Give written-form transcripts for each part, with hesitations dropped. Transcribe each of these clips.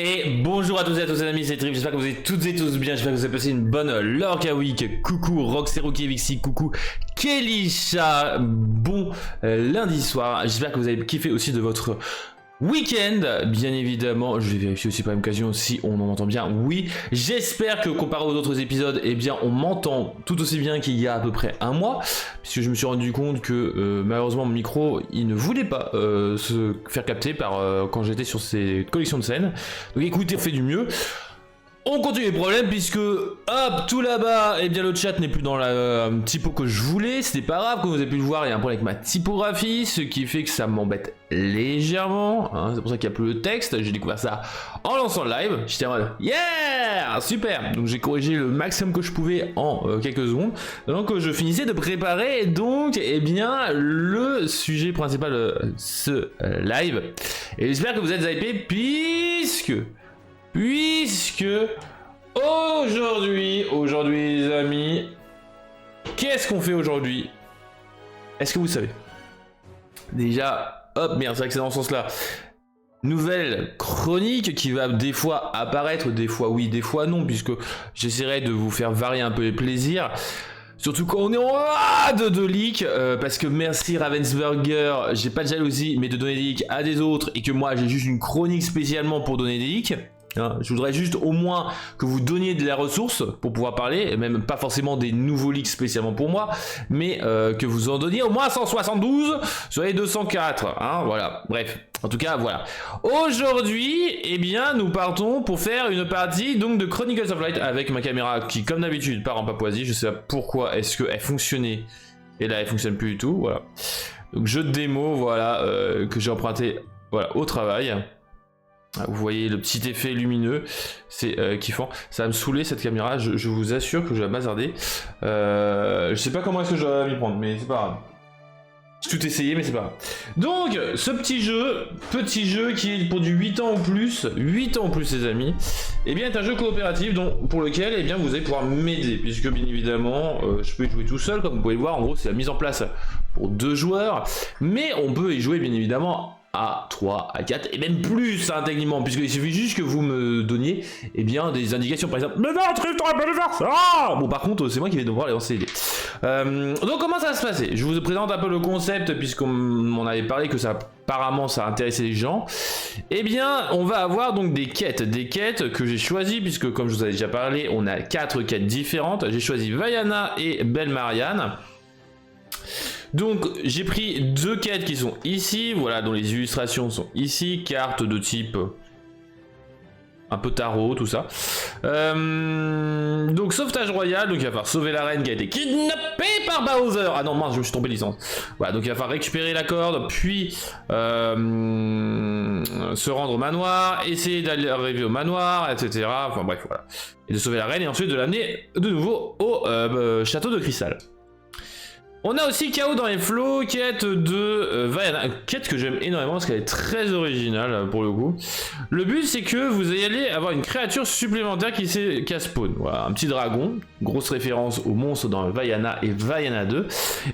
Et bonjour à tous et à tous les amis, c'est Trip, j'espère que vous êtes toutes et tous bien, j'espère que vous avez passé une bonne Lorca Week. Coucou Roxeruki Vixi, coucou Kelisha, bon lundi soir, j'espère que vous avez kiffé aussi de votre week-end, bien évidemment. Je vais vérifier aussi par occasion si on en entend bien. Oui, j'espère que comparé aux autres épisodes, eh bien on m'entend tout aussi bien qu'il y a à peu près un mois, puisque je me suis rendu compte que malheureusement mon micro il ne voulait pas se faire capter par quand j'étais sur ces collections de scènes. Donc écoutez, on fait du mieux. On continue les problèmes puisque hop, tout là-bas, et bien le chat n'est plus dans la typo que je voulais. C'était pas grave, comme vous avez pu le voir, il y a un problème avec ma typographie, ce qui fait que ça m'embête légèrement, hein. C'est pour ça qu'il n'y a plus le texte. J'ai découvert ça en lançant le live. J'étais en mode yeah, super. Donc j'ai corrigé le maximum que je pouvais en quelques secondes. Donc je finissais de préparer donc eh bien le sujet principal de ce live. Et j'espère que vous êtes hypés puisque aujourd'hui les amis, qu'est-ce qu'on fait aujourd'hui? Est-ce que vous savez? Déjà, hop, merde, c'est vrai que c'est dans ce sens-là. Nouvelle chronique qui va des fois apparaître, des fois oui, des fois non, puisque j'essaierai de vous faire varier un peu les plaisirs. Surtout quand on est en rade de leak, parce que merci Ravensburger, j'ai pas de jalousie, mais de donner des leaks à des autres, et que moi j'ai juste une chronique spécialement pour donner des leaks. Hein, je voudrais juste au moins que vous donniez de la ressource pour pouvoir parler, et même pas forcément des nouveaux leaks spécialement pour moi, mais que vous en donniez au moins 172 sur les 204, hein, voilà, bref. En tout cas, voilà. Aujourd'hui, eh bien, nous partons pour faire une partie donc de Chronicles of Light avec ma caméra qui, comme d'habitude, part en Papouasie. Je sais pas pourquoi est-ce qu'elle fonctionnait et là, elle fonctionne plus du tout. Voilà. Donc, jeu de démo, voilà, que j'ai emprunté, voilà, au travail. Vous voyez le petit effet lumineux, c'est kiffant. Ça va me saouler cette caméra. Je vous assure que je vais la bazarder. Je sais pas comment est-ce que je vais m'y prendre, mais c'est pas grave. J'ai tout essayé, mais c'est pas grave. Donc, ce petit jeu qui est pour du 8 ans ou plus, les amis, eh bien, est un jeu coopératif pour lequel, eh bien, vous allez pouvoir m'aider, puisque, bien évidemment, je peux y jouer tout seul, comme vous pouvez le voir. En gros, c'est la mise en place pour 2 joueurs, mais on peut y jouer, bien évidemment, à 3, à 4 et même plus hein, techniquement, puisqu'il suffit juste que vous me donniez eh bien, des indications, par exemple, mais non, Trip, t'aurais pas dû faire ça. Bon, par contre, c'est moi qui vais devoir les lancer les dés. Donc, comment ça va se passer? Je vous présente un peu le concept, puisqu'on m'en avait parlé que ça, apparemment, ça intéressait les gens. Eh bien, on va avoir donc des quêtes que j'ai choisies, puisque, comme je vous avais déjà parlé, on a 4 quêtes différentes. J'ai choisi Vaiana et Belle Marianne. Donc j'ai pris 2 quêtes qui sont ici, voilà, dont les illustrations sont ici, cartes de type un peu tarot, tout ça. Donc sauvetage royal, donc il va falloir sauver la reine qui a été kidnappée par Bowser. Ah non mince, je me suis trompé de licence. Voilà, donc il va falloir récupérer la corde, puis se rendre au manoir, essayer d'arriver au manoir, etc. Enfin bref, voilà. Et de sauver la reine et ensuite de l'amener de nouveau au château de cristal. On a aussi Chaos dans les flots, quête de Vaiana, quête que j'aime énormément parce qu'elle est très originale pour le coup. Le but c'est que vous allez avoir une créature supplémentaire qui spawn. Voilà, un petit dragon, grosse référence aux monstres dans Vaiana et Vaiana 2.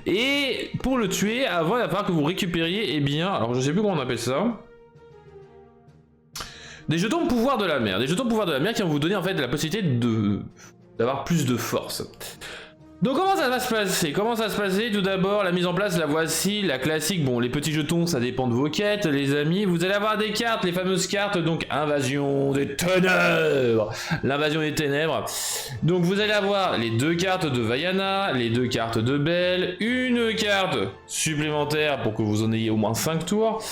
Et pour le tuer, avant il va falloir que vous récupériez, eh bien, alors je sais plus comment on appelle ça. Des jetons de pouvoir de la mer. Des jetons de pouvoir de la mer qui vont vous donner en fait la possibilité d'avoir plus de force. Donc comment ça va se passer? Tout d'abord, la mise en place, la voici, la classique. Bon, les petits jetons, ça dépend de vos quêtes, les amis. Vous allez avoir des cartes, les fameuses cartes, donc Invasion des Ténèbres. L'invasion des Ténèbres. Donc vous allez avoir les 2 cartes de Vaiana, les 2 cartes de Belle, une carte supplémentaire pour que vous en ayez au moins 5 tours.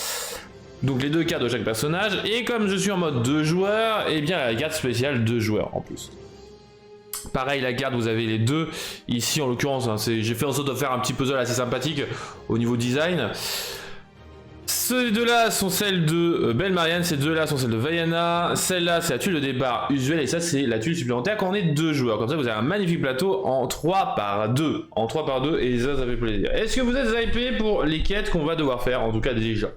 Donc les 2 cartes de chaque personnage. Et comme je suis en mode 2 joueurs, eh bien la carte spéciale 2 joueurs en plus. Pareil, la carte, vous avez les 2 ici en l'occurrence. Hein, j'ai fait en sorte de faire un petit puzzle assez sympathique au niveau design. Ces 2-là sont celles de Belle Marianne, ces 2-là sont celles de Vaiana. Celle-là, c'est la tuile de départ usuelle et ça, c'est la tuile supplémentaire quand on est 2 joueurs. Comme ça, vous avez un magnifique plateau en 3 par 2. En 3 par 2 et ça fait plaisir. Est-ce que vous êtes hypés pour les quêtes qu'on va devoir faire? En tout cas, déjà.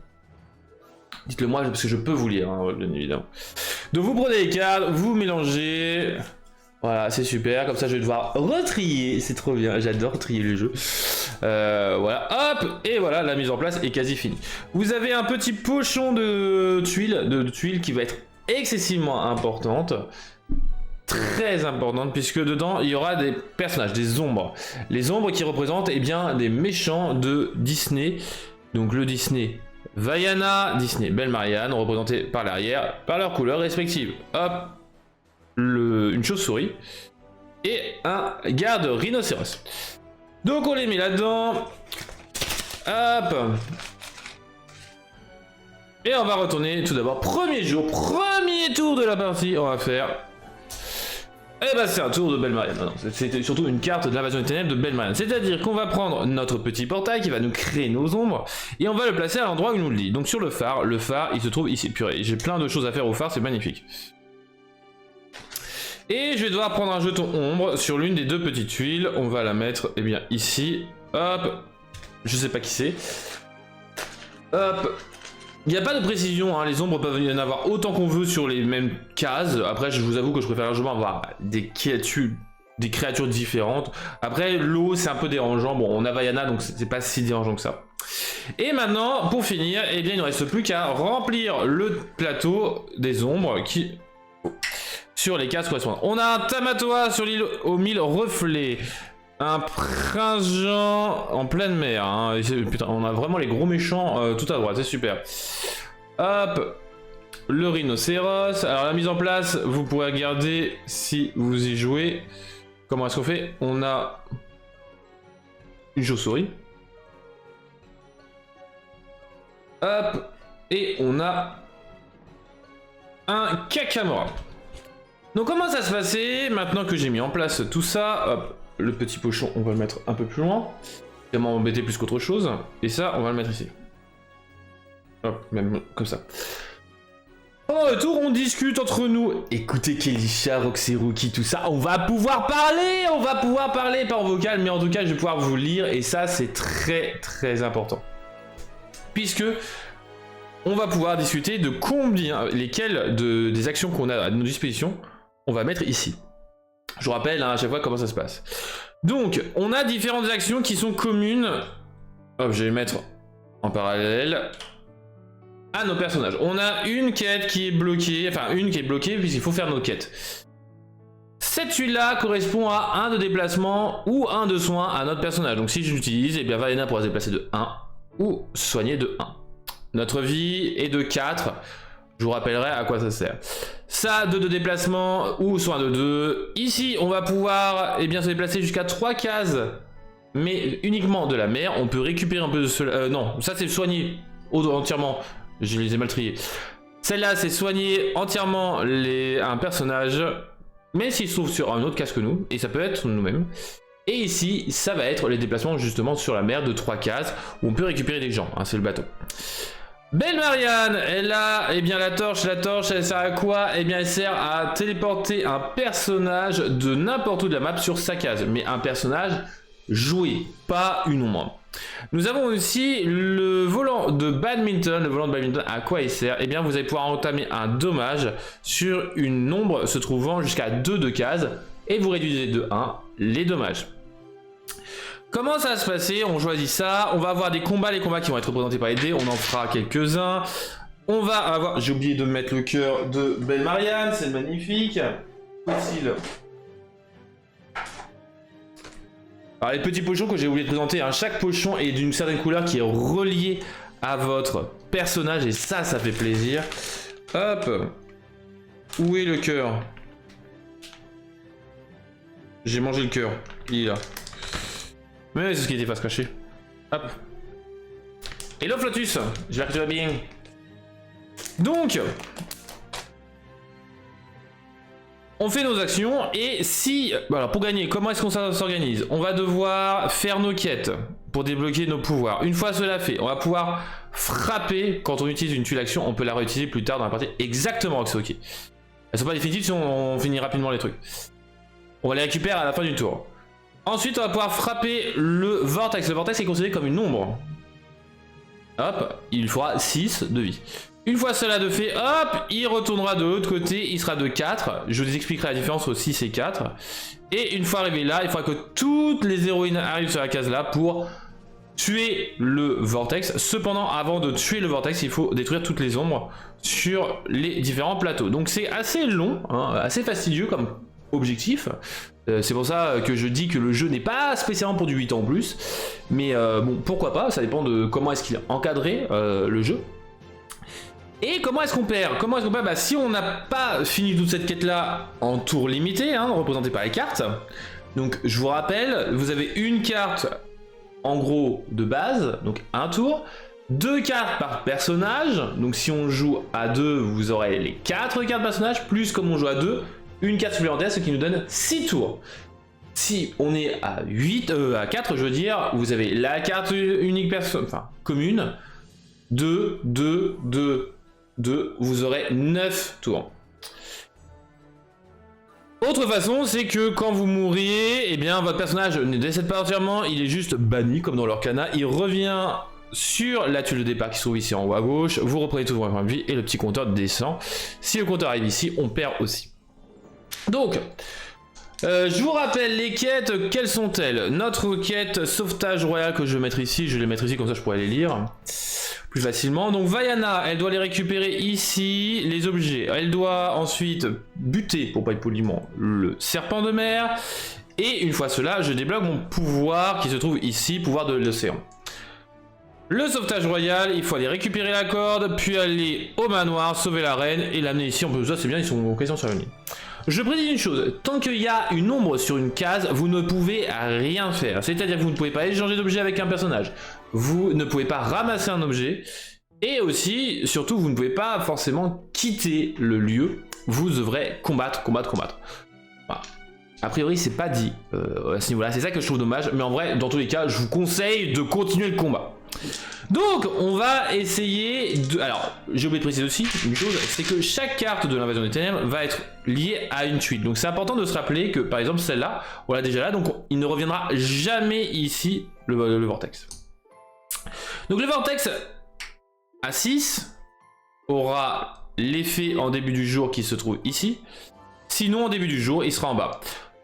Dites-le moi parce que je peux vous lire, hein, bien évidemment. Donc, vous prenez les cartes, vous mélangez. Voilà, c'est super, comme ça je vais devoir retrier, c'est trop bien, j'adore trier le jeu. Voilà, hop, et voilà, la mise en place est quasi finie. Vous avez un petit pochon de tuiles qui va être excessivement importante. Très importante, puisque dedans, il y aura des personnages, des ombres. Les ombres qui représentent, eh bien, des méchants de Disney. Donc le Disney Vaiana, Disney Belle Marianne, représentés par l'arrière, par leurs couleurs respectives. Hop, une chauve-souris et un garde rhinocéros. Donc on les met là-dedans. Hop. Et on va retourner tout d'abord. Premier jour, premier tour de la partie, on va faire... Eh ben c'est un tour de Belle Marianne. Non, c'était surtout une carte de l'invasion des ténèbres de Belle Marianne. C'est-à-dire qu'on va prendre notre petit portail qui va nous créer nos ombres et on va le placer à l'endroit où il nous le dit. Donc sur le phare il se trouve ici. Purée, j'ai plein de choses à faire au phare, c'est magnifique. Et je vais devoir prendre un jeton ombre sur l'une des deux petites tuiles. On va la mettre, eh bien, ici. Hop. Je sais pas qui c'est. Hop. Il n'y a pas de précision, hein. Les ombres peuvent y en avoir autant qu'on veut sur les mêmes cases. Après, je vous avoue que je préfère largement avoir des créatures différentes. Après, l'eau, c'est un peu dérangeant. Bon, on a Vaiana, donc c'est pas si dérangeant que ça. Et maintenant, pour finir, eh bien, il ne reste plus qu'à remplir le plateau des ombres qui... sur les cases correspondantes. On a un Tamatoa sur l'île aux 1000 reflets. Un prince Jean en pleine mer. Hein. Putain, on a vraiment les gros méchants tout à droite, c'est super. Hop. Le rhinocéros. Alors la mise en place, vous pourrez regarder si vous y jouez. Comment est-ce qu'on fait? On a une chauve-souris. Hop. Et on a un Kakamora. Donc comment ça se passait maintenant que j'ai mis en place tout ça? Hop. Le petit pochon, on va le mettre un peu plus loin. Il va m'embêter plus qu'autre chose. Et ça, on va le mettre ici. Hop, même comme ça. Pendant le tour, on discute entre nous. Écoutez Kelisha, Roxeruki, tout ça. On va pouvoir parler, pas en vocal, mais en tout cas, je vais pouvoir vous lire. Et ça, c'est très, très important. Puisque on va pouvoir discuter de combien, lesquelles des actions qu'on a à nos dispositions, on va mettre ici. Je vous rappelle hein, à chaque fois comment ça se passe. Donc, on a différentes actions qui sont communes. Hop, je vais les mettre en parallèle à nos personnages. On a une quête qui est bloquée, puisqu'il faut faire nos quêtes. Cette tuile-là correspond à un de déplacement ou un de soin à notre personnage. Donc si je l'utilise, eh bien Vaiana pourra se déplacer de 1 ou soigner de 1. Notre vie est de 4. Je vous rappellerai à quoi ça sert. Ça, 2 de déplacement ou soin de 2. Ici, on va pouvoir se déplacer jusqu'à 3 cases, mais uniquement de la mer. On peut récupérer un peu de cela. Non, ça c'est soigner entièrement. Je les ai mal triés. Celle-là, c'est soigner entièrement un personnage, mais s'il se trouve sur un autre case que nous, et ça peut être nous-mêmes. Et ici, ça va être les déplacements justement sur la mer de 3 cases, où on peut récupérer des gens. Hein, c'est le bateau. Belle Marianne, elle a la torche, elle sert à quoi? Eh bien elle sert à téléporter un personnage de n'importe où de la map sur sa case, mais un personnage joué, pas une ombre. Nous avons aussi le volant de badminton, à quoi il sert? Eh bien vous allez pouvoir entamer un dommage sur une ombre se trouvant jusqu'à 2 de cases, et vous réduisez de 1 les dommages. Comment ça va se passer? On choisit ça, on va avoir des combats, les combats qui vont être représentés par les dés, on en fera quelques-uns. On va avoir, j'ai oublié de mettre le cœur de Belle Marianne, c'est magnifique. Utile. Alors les petits pochons que j'ai oublié de présenter, hein, chaque pochon est d'une certaine couleur qui est relié à votre personnage et ça fait plaisir. Hop. Où est le cœur? J'ai mangé le cœur, il est là. Mais c'est ce qui était face cachée. Hop. Hello Flotus, j'espère que tu vas bien. Donc, on fait nos actions et si... Alors pour gagner, comment est-ce qu'on s'organise? On va devoir faire nos quêtes pour débloquer nos pouvoirs. Une fois cela fait, on va pouvoir frapper. Quand on utilise une tuile action, on peut la réutiliser plus tard dans la partie. Exactement, c'est ok. Elles sont pas définitives si on finit rapidement les trucs. On va les récupérer à la fin du tour. Ensuite, on va pouvoir frapper le vortex. Le vortex est considéré comme une ombre. Hop, il fera 6 de vie. Une fois cela de fait, hop, il retournera de l'autre côté, il sera de 4. Je vous expliquerai la différence entre 6 et 4. Et une fois arrivé là, il faudra que toutes les héroïnes arrivent sur la case là pour tuer le vortex. Cependant, avant de tuer le vortex, il faut détruire toutes les ombres sur les différents plateaux. Donc c'est assez long, hein, assez fastidieux comme objectif. C'est pour ça que je dis que le jeu n'est pas spécialement pour du 8 ans en plus. Mais bon, pourquoi pas, ça dépend de comment est-ce qu'il est encadré le jeu. Et comment est-ce qu'on perd? Comment est-ce qu'on perd? Bah, si on n'a pas fini toute cette quête-là en tour limité, hein, représenté par les cartes. Donc je vous rappelle, vous avez une carte en gros de base, donc un tour. 2 cartes par personnage, donc si on joue à 2, vous aurez les 4 cartes personnages, plus comme on joue à 2, une carte supplémentaire, ce qui nous donne 6 tours. Si on est à 4, je veux dire, vous avez la carte unique commune, 2, 2, 2, 2, vous aurez 9 tours. Autre façon, c'est que quand vous mourriez, eh bien votre personnage ne décède pas entièrement, il est juste banni, comme dans l'Orcana, il revient sur la tuile de départ qui se trouve ici en haut à gauche, vous reprenez tout votre point de vie et le petit compteur descend. Si le compteur arrive ici, on perd aussi. Donc, je vous rappelle les quêtes, quelles sont-elles? Notre quête sauvetage royal que je vais mettre ici, je vais les mettre ici comme ça je pourrais les lire plus facilement. Donc Vaiana, elle doit les récupérer ici, les objets. Elle doit ensuite buter, pour pas être poliment, le serpent de mer. Et une fois cela, je débloque mon pouvoir qui se trouve ici, pouvoir de l'océan. Le sauvetage royal, il faut aller récupérer la corde, puis aller au manoir, sauver la reine et l'amener ici. En plus de ça, c'est bien, ils sont quasiment sur la ligne. Je prédis une chose, tant qu'il y a une ombre sur une case, vous ne pouvez rien faire. C'est-à-dire que vous ne pouvez pas échanger d'objet avec un personnage. Vous ne pouvez pas ramasser un objet. Et aussi, surtout, vous ne pouvez pas forcément quitter le lieu. Vous devrez combattre. Voilà. A priori, c'est pas dit à ce niveau-là. C'est ça que je trouve dommage. Mais en vrai, dans tous les cas, je vous conseille de continuer le combat. Donc on va essayer de... Alors j'ai oublié de préciser aussi une chose, c'est que chaque carte de l'invasion des ténèbres va être liée à une tuile. Donc c'est important de se rappeler que par exemple celle-là, on l'a déjà là, donc il ne reviendra jamais ici le vortex. Donc le vortex à 6 aura l'effet en début du jour qui se trouve ici. Sinon en début du jour il sera en bas.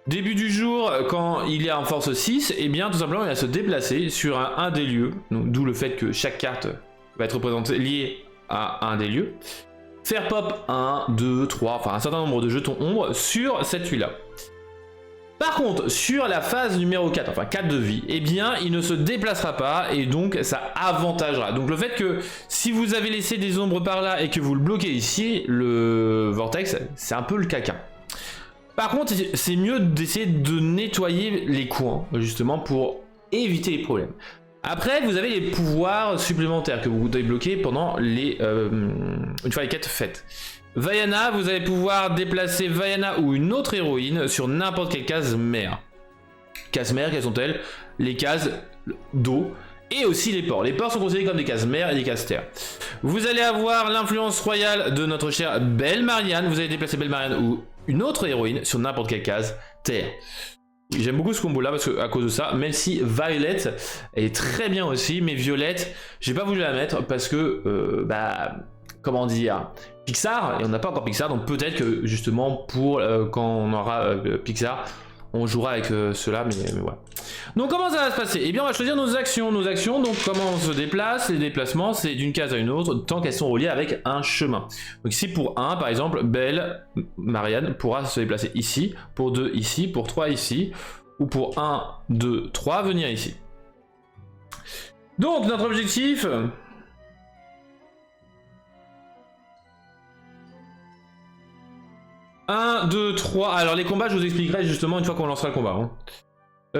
Début du jour, quand il est en force 6, eh bien tout simplement il va se déplacer sur un des lieux, d'où le fait que chaque carte va être représentée liée à un des lieux. Faire pop 1, 2, 3, enfin un certain nombre de jetons ombre sur cette tuile là. Par contre, sur la phase numéro 4, enfin 4 de vie, eh bien il ne se déplacera pas et donc ça avantagera. Donc le fait que si vous avez laissé des ombres par là et que vous le bloquez ici, le vortex, c'est un peu le caca. Par contre, c'est mieux d'essayer de nettoyer les coins, justement, pour éviter les problèmes. Après, vous avez les pouvoirs supplémentaires que vous débloquez pendant les... une fois les quêtes faites. Vaiana, vous allez pouvoir déplacer Vaiana ou une autre héroïne sur n'importe quelle case mer. Case mer, quelles sont-elles? Les cases d'eau. Et aussi les ports. Les ports sont considérés comme des cases mer et des cases terre. Vous allez avoir l'influence royale de notre chère Belle Marianne. Vous allez déplacer Belle Marianne ou une autre héroïne sur n'importe quelle case terre. J'aime beaucoup ce combo là parce que à cause de ça, même si Violet est très bien aussi, mais Violette, j'ai pas voulu la mettre parce que comment dire, Pixar, et on n'a pas encore Pixar, donc peut-être que justement pour quand on aura Pixar, on jouera avec cela, mais voilà. Donc comment ça va se passer? Eh bien on va choisir nos actions, donc comment on se déplace. Les déplacements c'est d'une case à une autre tant qu'elles sont reliées avec un chemin. Donc ici pour 1 par exemple, Belle Marianne pourra se déplacer ici, pour 2 ici, pour 3 ici, ou pour 1, 2, 3 venir ici. Donc notre objectif... 1, 2, 3. Alors les combats je vous expliquerai justement une fois qu'on lancera le combat. 1,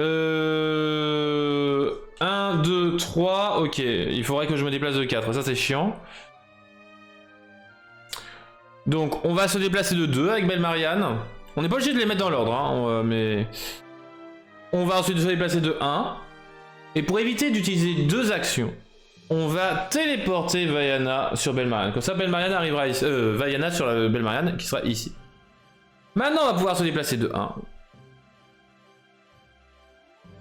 2, 3. Ok, il faudrait que je me déplace de 4. Ça c'est chiant. Donc on va se déplacer de 2 avec Belle Marianne. On n'est pas obligé de les mettre dans l'ordre, hein, mais... On va ensuite se déplacer de 1. Et pour éviter d'utiliser 2 actions, on va téléporter Vaiana sur Belle Marianne. Comme ça Belle Marianne arrivera ici. Vaiana sur la Belle Marianne qui sera ici. Maintenant, on va pouvoir se déplacer de 1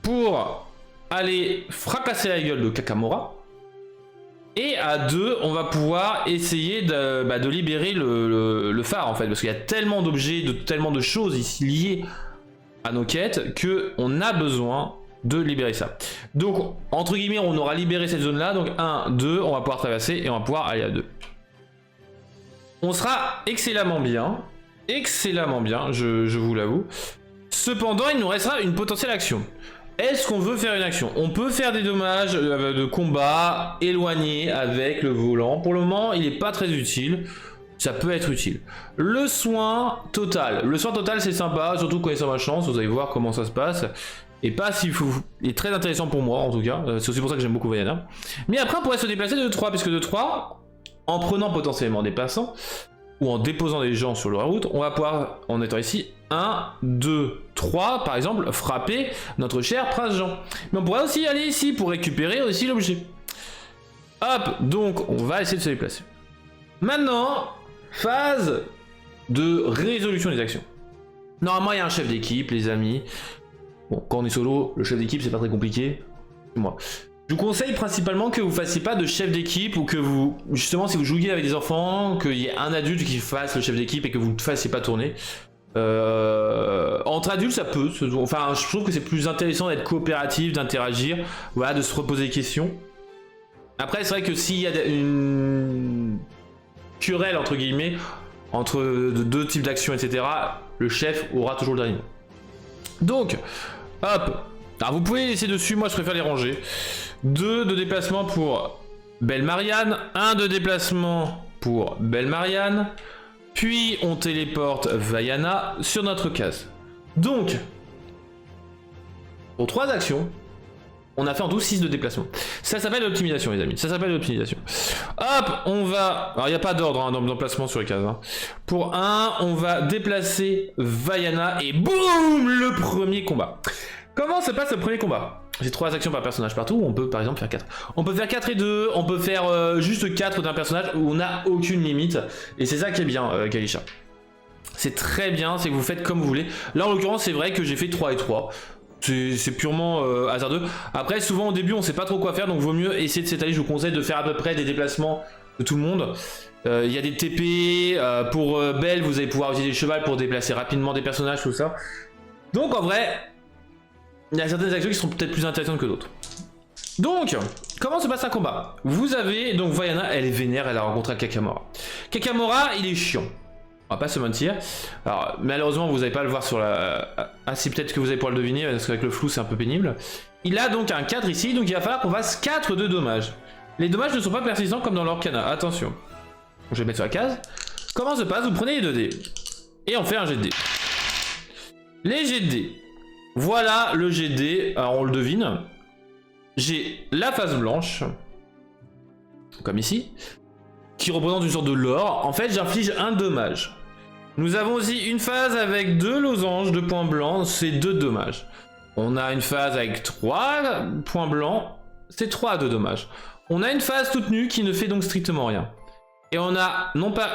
pour aller fracasser la gueule de Kakamora. Et à 2, on va pouvoir essayer de libérer le phare en fait, parce qu'il y a tellement d'objets, tellement de choses ici liées à nos quêtes qu'on a besoin de libérer ça. Donc, entre guillemets, on aura libéré cette zone là. Donc 1, 2, on va pouvoir traverser et on va pouvoir aller à 2. On sera excellemment bien. Excellemment bien, je vous l'avoue. Cependant, il nous restera une potentielle action. Est-ce qu'on veut faire une action? On peut faire des dommages de combat éloignés avec le volant. Pour le moment, il n'est pas très utile. Ça peut être utile. Le soin total. Le soin total, c'est sympa, surtout connaissant ma chance. Vous allez voir comment ça se passe. Et pas si fou. Il est très intéressant pour moi, en tout cas. C'est aussi pour ça que j'aime beaucoup Vaiana. Mais après, on pourrait se déplacer de 3, puisque de 3, en prenant potentiellement des passants, ou en déposant des gens sur la route, on va pouvoir, en étant ici, 1, 2, 3, par exemple, frapper notre cher Prince Jean. Mais on pourrait aussi aller ici pour récupérer aussi l'objet. Hop, donc on va essayer de se déplacer. Maintenant, phase de résolution des actions. Normalement, il y a un chef d'équipe, les amis. Bon, quand on est solo, le chef d'équipe, c'est pas très compliqué. Moi. Je vous conseille principalement que vous fassiez pas de chef d'équipe ou que vous, justement, si vous jouiez avec des enfants, qu'il y ait un adulte qui fasse le chef d'équipe et que vous ne fassiez pas tourner. Entre adultes, ça peut. Enfin, je trouve que c'est plus intéressant d'être coopératif, d'interagir, voilà, de se reposer des questions. Après, c'est vrai que s'il y a une querelle entre guillemets entre deux types d'actions, etc., le chef aura toujours le dernier mot. Donc, hop. Alors vous pouvez laisser dessus, moi je préfère les ranger. 2 de déplacement pour Belle Marianne, 1 de déplacement pour Belle Marianne, puis on téléporte Vaiana sur notre case. Donc, pour 3 actions, on a fait en tout 6 de déplacement. Ça s'appelle l'optimisation, les amis. Ça s'appelle l'optimisation. Hop, on va... Alors, il n'y a pas d'ordre hein, dans l'emplacement sur les cases. Hein. Pour 1, on va déplacer Vaiana et boum, le premier combat. Comment se passe le premier combat? J'ai 3 actions par personnage partout, on peut par exemple faire 4. On peut faire 4 et 2, on peut faire juste 4 d'un personnage où on n'a aucune limite. Et c'est ça qui est bien, Kalisha. C'est très bien, c'est que vous faites comme vous voulez. Là en l'occurrence, c'est vrai que j'ai fait 3 et 3. C'est purement hasardeux. Après, souvent au début, on sait pas trop quoi faire, donc vaut mieux essayer de s'étaler. Je vous conseille de faire à peu près des déplacements de tout le monde. Il y a des TP, pour Belle, vous allez pouvoir utiliser le cheval pour déplacer rapidement des personnages, tout ça. Donc en vrai... il y a certaines actions qui seront peut-être plus intéressantes que d'autres. Donc, comment se passe un combat? Vous avez, donc Vaiana, elle est vénère, elle a rencontré Kakamora. Kakamora, il est chiant. On va pas se mentir. Alors, malheureusement, vous n'allez pas le voir sur la... Ah, si, peut-être que vous allez pouvoir le deviner, parce qu'avec le flou, c'est un peu pénible. Il a donc un 4 ici, donc il va falloir qu'on fasse 4 de dommages. Les dommages ne sont pas persistants comme dans l'Orcana, attention. Je vais mettre sur la case. Comment se passe? Vous prenez les 2 dés. Et on fait un jet de dés. Les jets de dés. Voilà le jet de dés, alors on le devine. J'ai la face blanche, comme ici, qui représente une sorte de lore. En fait, j'inflige un dommage. Nous avons aussi une phase avec 2 losanges, 2 points blancs, c'est 2 dommages. On a une phase avec 3 points blancs, c'est 3 de dommages. On a une phase toute nue qui ne fait donc strictement rien. Et on a non pas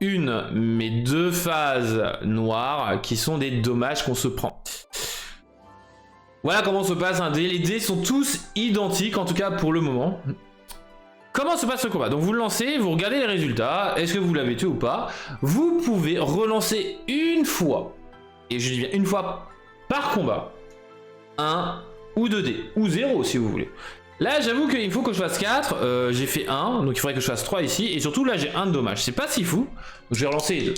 une, mais 2 phases noires qui sont des dommages qu'on se prend. Voilà comment se passe un dé. Les dés sont tous identiques, en tout cas pour le moment. Comment se passe ce combat? Donc vous le lancez, vous regardez les résultats. Est-ce que vous l'avez tué ou pas? Vous pouvez relancer une fois. Et je dis bien une fois par combat. 1 ou 2 dés. Ou 0 si vous voulez. Là j'avoue qu'il faut que je fasse 4. J'ai fait 1. Donc il faudrait que je fasse 3 ici. Et surtout là j'ai 1 de dommage. C'est pas si fou. Donc je vais relancer les 2.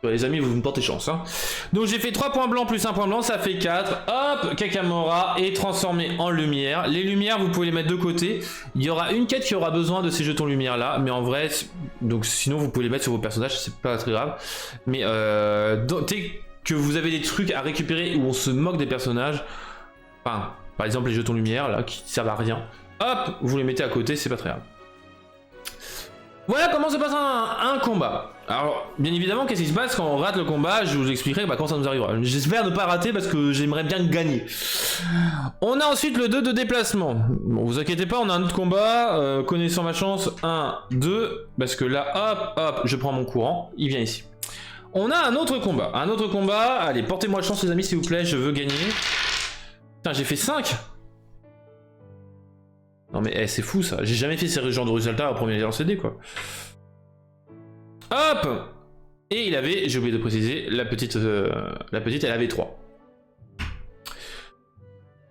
Les amis, vous me portez chance. Hein. Donc j'ai fait 3 points blancs plus 1 point blanc, ça fait 4. Hop, Kakamora est transformé en lumière. Les lumières, vous pouvez les mettre de côté. Il y aura une quête qui aura besoin de ces jetons lumière là. Mais en vrai, donc sinon vous pouvez les mettre sur vos personnages, c'est pas très grave. Mais dès que vous avez des trucs à récupérer où on se moque des personnages, enfin, par exemple les jetons lumière là, qui servent à rien, hop, vous les mettez à côté, c'est pas très grave. Voilà comment se passe un combat. Alors, bien évidemment, qu'est-ce qui se passe quand on rate le combat? Je vous expliquerai quand ça nous arrivera. J'espère ne pas rater parce que j'aimerais bien gagner. On a ensuite le 2 de déplacement. Bon, vous inquiétez pas, on a un autre combat. Connaissant ma chance, 1, 2. Parce que là, hop, hop, je prends mon courant. Il vient ici. On a un autre combat. Un autre combat. Allez, portez-moi chance, les amis, s'il vous plaît. Je veux gagner. Putain, j'ai fait 5. Non mais c'est fou ça, j'ai jamais fait ce genre de résultat au premier lancer de dés quoi. Hop. Et il avait, j'ai oublié de préciser, la petite elle avait 3.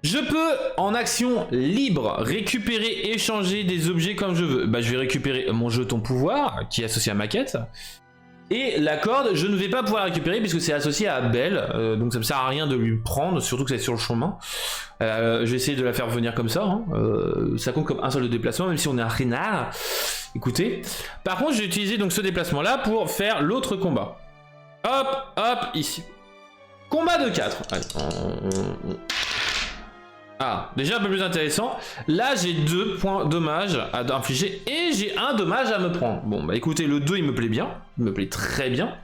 Je peux, en action libre, récupérer, échanger des objets comme je veux. Bah, je vais récupérer mon jeton pouvoir, qui est associé à ma quête. Et la corde, je ne vais pas pouvoir la récupérer puisque c'est associé à Belle, donc ça me sert à rien de lui prendre, surtout que c'est sur le chemin. Je vais essayer de la faire venir comme ça, hein. Ça compte comme un seul de déplacement, même si on est un renard. Écoutez. Par contre, je vais utiliser donc ce déplacement-là pour faire l'autre combat. Hop, hop, ici. Combat de 4. Allez, Ah, déjà un peu plus intéressant. Là, j'ai 2 points dommage à infliger et j'ai un dommage à me prendre. Bon, bah écoutez, le 2, il me plaît bien. Il me plaît très bien.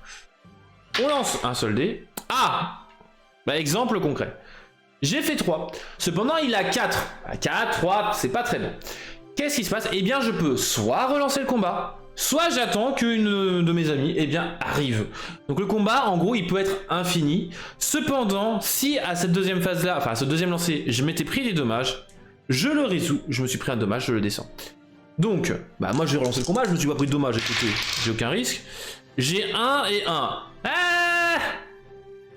On lance un seul dé. Ah! Bah, exemple concret. J'ai fait 3. Cependant, il a 4. À 4, 3, c'est pas très bon. Qu'est-ce qui se passe? Eh bien, je peux soit relancer le combat, soit j'attends qu'une de mes amies arrive. Donc le combat, en gros, il peut être infini. Cependant, si à cette deuxième phase-là, enfin à ce deuxième lancer, je m'étais pris des dommages, je le résous. Je me suis pris un dommage, je le descends. Donc, bah moi je vais relancer le combat, je me suis pas pris de dommage, écoutez, j'ai aucun risque. J'ai 1 et 1. Ah,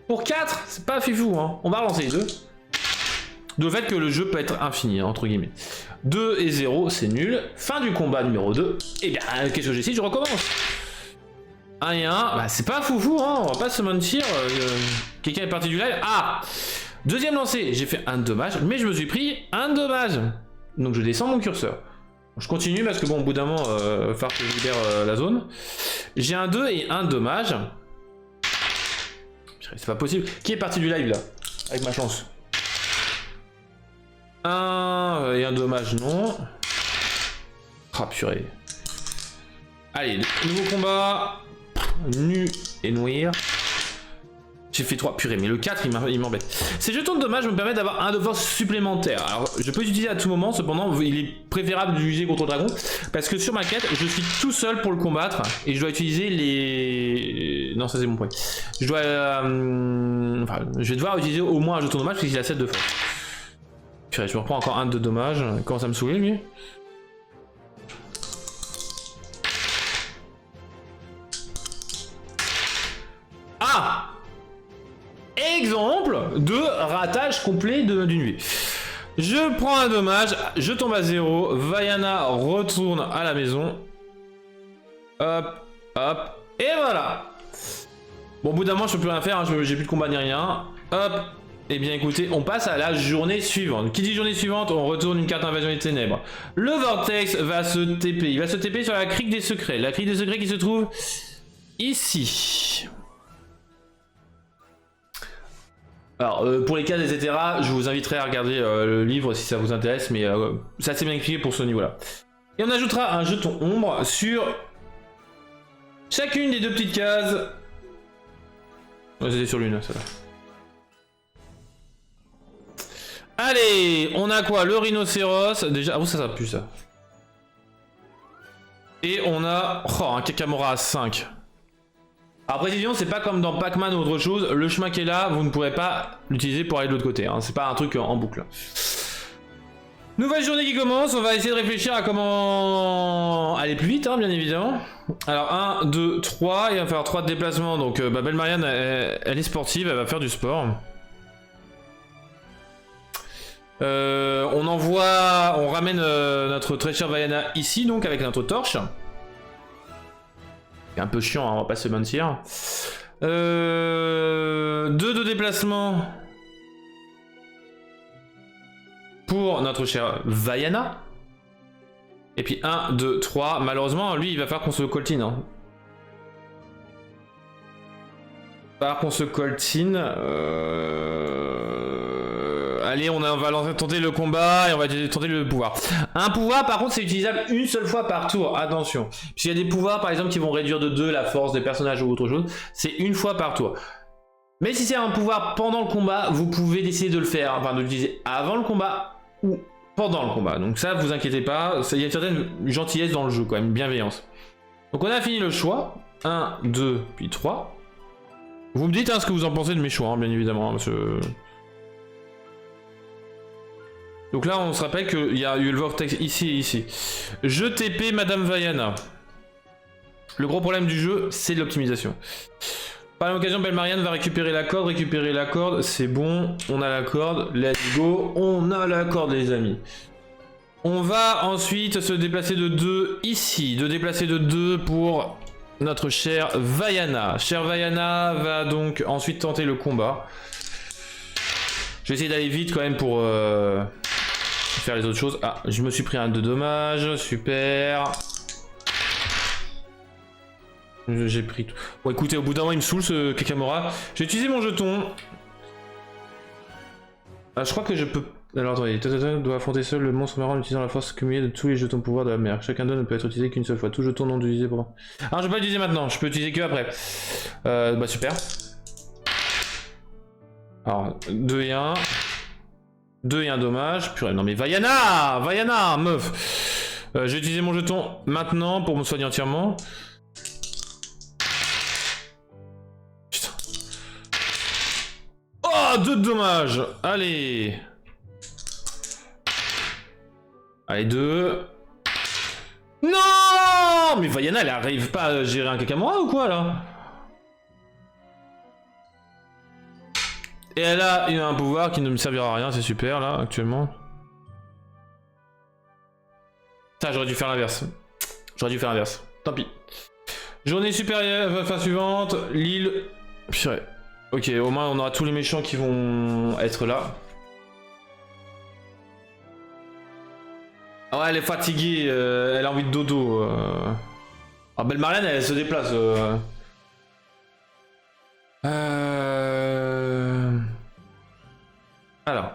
pour 4, c'est pas fifou, hein. On va relancer les deux. De fait que le jeu peut être infini, hein, entre guillemets. 2 et 0, c'est nul. Fin du combat numéro 2. Et bien, qu'est-ce que j'essaie? Je recommence. 1 et 1, bah c'est pas foufou, hein, on va pas se mentir. Quelqu'un est parti du live. Ah! Deuxième lancé, j'ai fait un dommage, mais je me suis pris un dommage. Donc je descends mon curseur. Je continue parce que bon, au bout d'un moment, il va falloir que je libère la zone. J'ai un 2 et un dommage. C'est pas possible. Qui est parti du live là? Avec ma chance. 1 et un dommage, non. Ah purée. Allez, nouveau combat. Nu et nourrir. J'ai fait 3. Purée, mais le 4 il m'embête. Ces jetons de dommage me permettent d'avoir un de force supplémentaire. Alors, je peux l'utiliser à tout moment, cependant, il est préférable d'utiliser contre le dragon. Parce que sur ma quête, je suis tout seul pour le combattre. Et je dois utiliser les. Non, ça c'est mon point. Je dois. Enfin, je vais devoir utiliser au moins un jeton de dommage parce qu'il a 7 de force. Purée, je me reprends encore un de dommage. Il commence à me saouler lui. Ah! Exemple de ratage complet d'une vie. Je prends un dommage, je tombe à 0. Vaiana retourne à la maison. Hop, hop, et voilà. Bon, au bout d'un moment, je peux plus rien faire, hein, j'ai plus de combat ni rien. Hop. Eh bien écoutez, on passe à la journée suivante. Qui dit journée suivante, on retourne une carte invasion des ténèbres. Le Vortex va se TP. Il va se TP sur la crique des secrets. La crique des secrets qui se trouve ici. Alors, pour les cases, etc., je vous inviterai à regarder le livre si ça vous intéresse, mais c'est assez bien expliqué pour ce niveau-là. Et on ajoutera un jeton ombre sur chacune des 2 petites cases. C'était sur l'une, ça là. Allez, on a quoi? Le rhinocéros, déjà... Ah bon, ça pue, ça. Et on a... Oh, un Kakamora à 5. Alors précision, c'est pas comme dans Pac-Man ou autre chose, le chemin qui est là, vous ne pourrez pas l'utiliser pour aller de l'autre côté, hein. C'est pas un truc en boucle. Nouvelle journée qui commence, on va essayer de réfléchir à comment aller plus vite, hein, bien évidemment. Alors 1, 2, 3, il va falloir 3 de déplacement, donc Belle Marianne, elle est sportive, elle va faire du sport. On ramène notre très chère Vaiana ici, donc avec notre torche. C'est un peu chiant, hein, on va pas se mentir. 2 de déplacement pour notre chère Vaiana. Et puis 1, 2, 3. Malheureusement, lui, il va falloir qu'on se coltine. Hein. Il va falloir qu'on se coltine. Allez, on va tenter le combat et on va tenter le pouvoir. Un pouvoir, par contre, c'est utilisable une seule fois par tour. Attention. Puisqu'il y a des pouvoirs, par exemple, qui vont réduire de 2 la force des personnages ou autre chose. C'est une fois par tour. Mais si c'est un pouvoir pendant le combat, vous pouvez décider de le faire. Enfin, de l'utiliser avant le combat ou pendant le combat. Donc ça, vous inquiétez pas. Il y a une certaine gentillesse dans le jeu, quand même. Bienveillance. Donc on a fini le choix. 1, 2, puis 3. Vous me dites hein, ce que vous en pensez de mes choix, hein, bien évidemment. Hein, parce que... Donc là, on se rappelle qu'il y a eu le vortex ici et ici. Je TP Madame Vaiana. Le gros problème du jeu, c'est l'optimisation. Par la même occasion, Belle Marianne va récupérer la corde, c'est bon, on a la corde, let's go, on a la corde les amis. On va ensuite se déplacer de 2 ici, déplacer de 2 pour notre chère Vaiana. Chère Vaiana va donc ensuite tenter le combat. Je vais essayer d'aller vite quand même pour faire les autres choses. Ah, je me suis pris un 2 dommages, super. J'ai pris tout. Bon écoutez, au bout d'un moment il me saoule ce Kakamora. J'ai utilisé mon jeton. Ah, je crois que je peux... Alors attendez, Tata doit affronter seul le monstre marrant en utilisant la force cumulée de tous les jetons pouvoir de la mer. Chacun d'eux ne peut être utilisé qu'une seule fois. Tout jeton non utilisé pour... Alors je peux pas l'utiliser maintenant, je peux l'utiliser que après. Bah super. Alors, 2 et 1. 2 et 1 dommage. Purée, non mais Vaiana, Vaiana, meuf. Je vais utiliser mon jeton maintenant pour me soigner entièrement. Oh, 2 dommages. Allez. Allez, 2. Non. Mais Vaiana, elle arrive pas à gérer un Kakamora ou quoi, là? Et elle a un pouvoir qui ne me servira à rien, c'est super, là, actuellement. Putain, j'aurais dû faire l'inverse. J'aurais dû faire l'inverse. Tant pis. Journée supérieure, fin suivante, l'île... Purée. Ok, au moins on aura tous les méchants qui vont être là. Ah ouais, elle est fatiguée, elle a envie de dodo. Ah, Belle Marianne, elle se déplace. Alors.